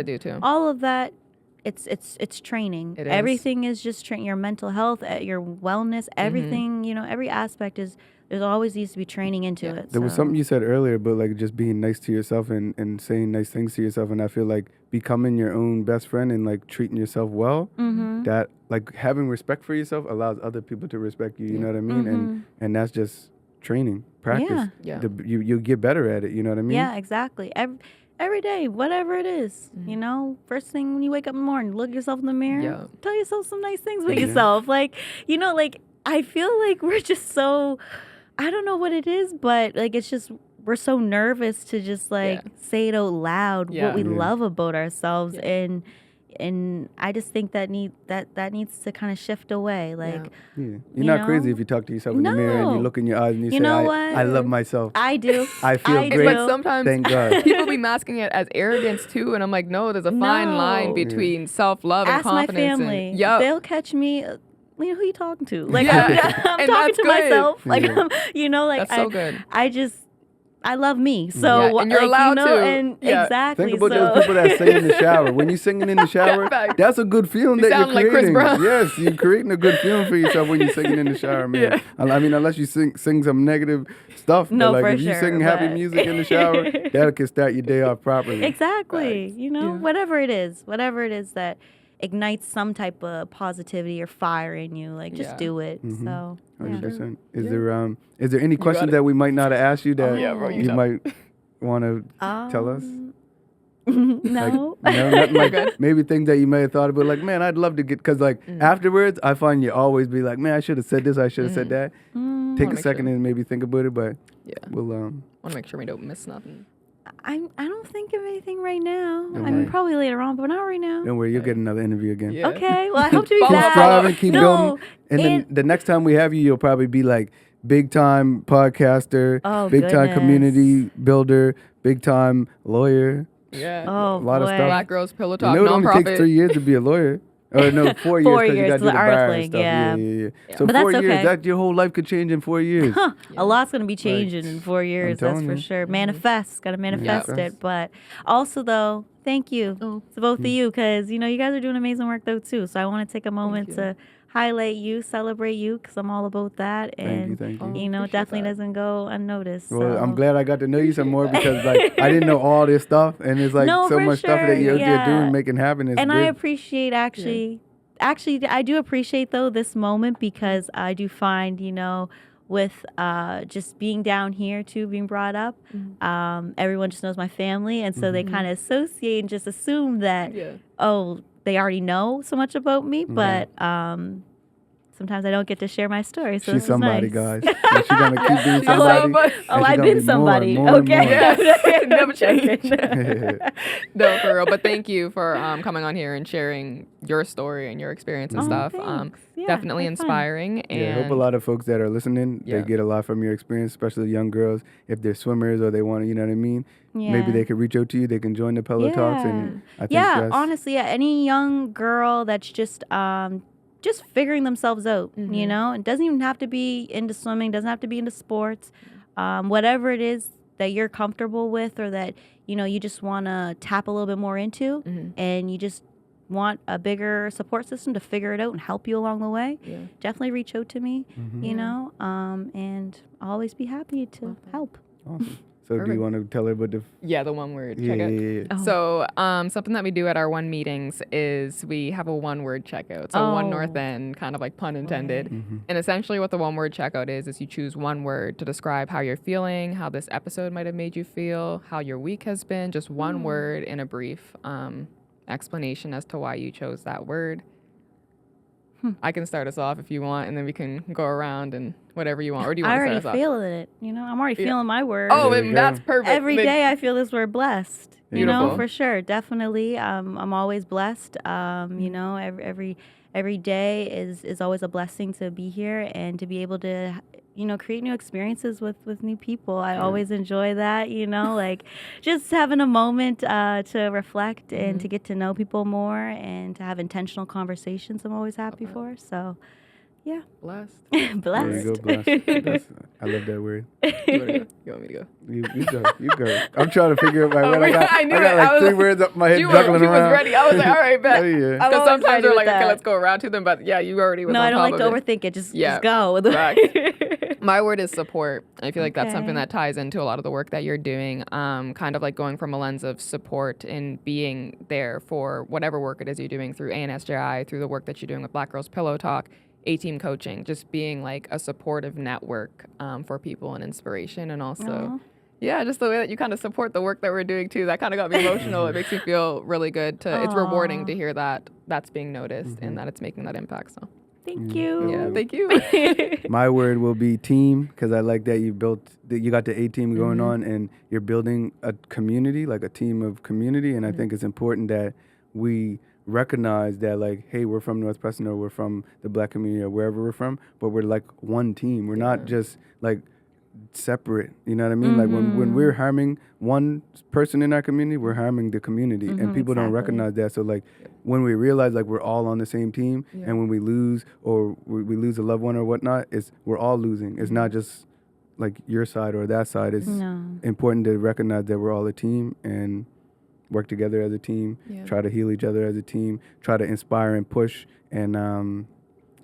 do too. All of that, it's training. It is. Everything is just training. Your mental health, your wellness, everything, every aspect is, there's always needs to be training into it. There was something you said earlier about like just being nice to yourself and saying nice things to yourself, and I feel like becoming your own best friend and like treating yourself well, that like having respect for yourself allows other people to respect you, you know what I mean? And that's just training, practice. You get better at it, you know what I mean? Yeah, exactly. Every day, whatever it is, first thing when you wake up in the morning, look yourself in the mirror, tell yourself some nice things with yourself. Like, like, I feel like we're just so, I don't know what it is, but like, it's just, we're so nervous to just like say it out loud, what we love about ourselves. And, and I just think that needs to kind of shift away. Like, you're not crazy if you talk to yourself in the mirror and you look in your eyes and you say, I love myself. I do. I feel great. But sometimes thank God. people be masking it as arrogance too, and I'm like, no, there's a fine line between self-love and confidence. Ask my family. They'll catch me. Who you talking to? Like, I'm talking to myself. Like, like, that's so good. I love me, so and you're allowed to. And exactly. Think about those people that sing in the shower. When you're singing in the shower, that's a good feeling that you're creating. Like Chris Brown. Yes, you're creating a good feeling for yourself when you're singing in the shower, man. I mean, unless you sing some negative stuff. No, but like, for if you sure, sing happy music in the shower, that can start your day off properly. Exactly. Whatever it is that ignites some type of positivity or fire in you, like just do it. So 100%. Is there any questions that we might not have asked you that you might want to tell us? No. Nothing like, maybe things that you may have thought about, like, man, I'd love to get, because like afterwards, I find you always be like, man, I should have said this, I should have said that. Take a second and maybe think about it, but we'll want to make sure we don't miss nothing. I don't think of anything right now. I mean, probably later on, but not right now. Don't worry, you'll get another interview again. Yeah. Okay, well, I hope to be Keep back. striving, keep building. And then the next time we have you, you'll probably be like big time podcaster, big time community builder, big time lawyer. Yeah. Oh, a lot of stuff. Black Girls Pillow Talk, it only takes 3 years to be a lawyer. Or no, 4 years. 4 years, years, you got to do the bar and stuff. Yeah. So but 4 that's years, okay. that your whole life could change in 4 years. A lot's going to be changing in 4 years, that's for sure. Manifest, got to manifest it. But also, though, thank you to both of you, because, you guys are doing amazing work, though, too. So I want to take a moment to highlight you, celebrate you, because I'm all about that. And, thank you. definitely doesn't go unnoticed. Well, so. I'm glad I got to know you some more, because like I didn't know all this stuff, and it's like so much stuff that you're out there doing, making happen. And I appreciate actually, I do appreciate, though, this moment, because I do find, with just being down here, too, being brought up, everyone just knows my family. And so they kind of associate and just assume that, they already know so much about me. But sometimes I don't get to share my story. So she's somebody, nice. guys. And she's going to keep being somebody. I've been somebody. More Okay. Never change. No, for real. But thank you for coming on here and sharing your story and your experience and stuff. Definitely inspiring. And I hope a lot of folks that are listening, they get a lot from your experience, especially young girls. If they're swimmers or they want to, you know what I mean? Maybe they could reach out to you. They can join the Pillow Talks. And I think honestly, any young girl that's just figuring themselves out, it doesn't even have to be into swimming, doesn't have to be into sports, whatever it is that you're comfortable with, or that, you just want to tap a little bit more into, and you just want a bigger support system to figure it out and help you along the way, definitely reach out to me, and I'll always be happy to help. Awesome. So do you want to tell her about the... the one word checkout? So something that we do at our one meetings is we have a one word checkout. So one North End, kind of like pun intended. And essentially what the one word checkout is you choose one word to describe how you're feeling, how this episode might have made you feel, how your week has been, just one word in a brief explanation as to why you chose that word. I can start us off if you want, and then we can go around and whatever you want. Or do you want to start us off? I already feel it. I'm already feeling my word. Oh, and that's perfect. Every day I feel this word blessed. Beautiful. For sure. Definitely. I'm always blessed. Every day is always a blessing to be here and to be able to, create new experiences with new people. I always enjoy that, like just having a moment to reflect and to get to know people more and to have intentional conversations. I'm always happy for. So, yeah. Blessed. Blessed. There you go, blessed. I love that word. You want me to go? You go. I'm trying to figure out my word. I got like 3 words up my head juggling around. You was ready. I was like, all right, bet. Because sometimes we're like, okay, let's go around to them. But yeah, you already was on top of it. No, I don't like to overthink it. Just go. My word is support. I feel like that's something that ties into a lot of the work that you're doing. Kind of like going from a lens of support and being there for whatever work it is you're doing through ANSJI, through the work that you're doing with Black Girls Pillow Talk, A-Team coaching, just being like a supportive network for people and inspiration. And also, just the way that you kind of support the work that we're doing too, that kind of got me emotional. It makes me feel really good. It's rewarding to hear that that's being noticed and that it's making that impact. So thank you. Yeah, thank you. My word will be team, because I like that you got the A-Team going on and you're building a community, like a team of community. And I think it's important that we recognize that, like, hey, we're from North Preston, or we're from the Black community, or wherever we're from, but we're like one team. We're not just like separate. You know what I mean? Like when we're harming one person in our community, we're harming the community, and people don't recognize that. So like when we realize like we're all on the same team, and when we lose or we lose a loved one or whatnot, we're all losing. It's not just like your side or that side. It's important to recognize that we're all a team and work together as a team, try to heal each other as a team, try to inspire and push and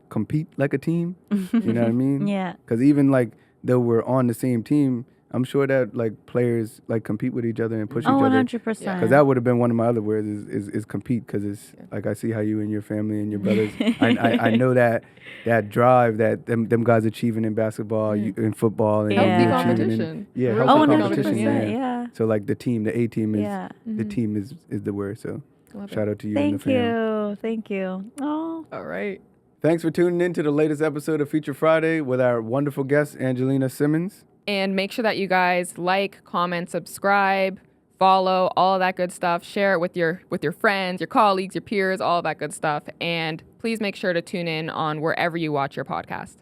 compete like a team. You know what I mean? Yeah. Because even like though we're on the same team, I'm sure that like players like compete with each other and push each other. 100%. Because that would have been one of my other words is compete. Because it's like I see how you and your family and your brothers. I know that drive that them guys achieving in basketball, in football, and healthy competition. Real Healthy 100%, competition. yeah. So like the team, the A team is the team is the word. So shout out to you and the fam. Thank you. Oh. All right. Thanks for tuning in to the latest episode of Feature Friday with our wonderful guest, Angelina Simmonds. And make sure that you guys like, comment, subscribe, follow, all of that good stuff. Share it with your friends, your colleagues, your peers, all of that good stuff. And please make sure to tune in on wherever you watch your podcast.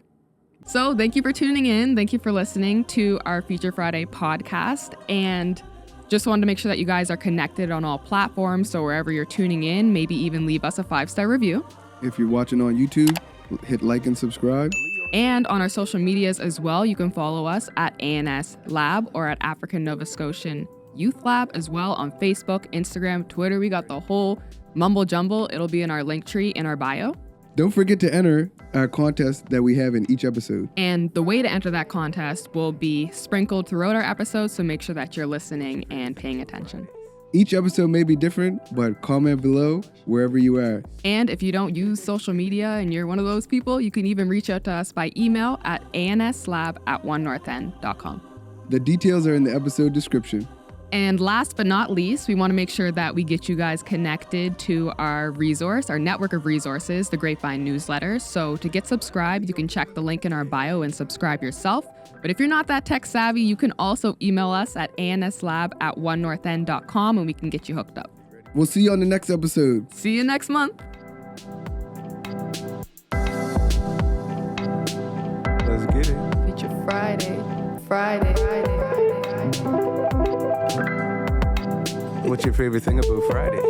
So thank you for tuning in. Thank you for listening to our Feature Friday podcast. And just wanted to make sure that you guys are connected on all platforms. So wherever you're tuning in, maybe even leave us a 5-star review. If you're watching on YouTube, hit like and subscribe. And on our social medias as well, you can follow us at ANS Lab or at African Nova Scotian Youth Lab as well on Facebook, Instagram, Twitter. We got the whole mumble jumble. It'll be in our link tree in our bio. Don't forget to enter our contest that we have in each episode. And the way to enter that contest will be sprinkled throughout our episodes, so make sure that you're listening and paying attention. Each episode may be different, but comment below wherever you are. And if you don't use social media and you're one of those people, you can even reach out to us by email at anslab@onenorthend.com. The details are in the episode description. And last but not least, we want to make sure that we get you guys connected to our resource, our network of resources, the Grapevine newsletter. So to get subscribed, you can check the link in our bio and subscribe yourself. But if you're not that tech savvy, you can also email us at anslab@onenorthend.com and we can get you hooked up. We'll see you on the next episode. See you next month. Let's get it. Feature Friday. Friday. What's your favorite thing about Fridays?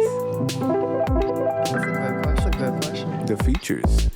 That's a good question. The features.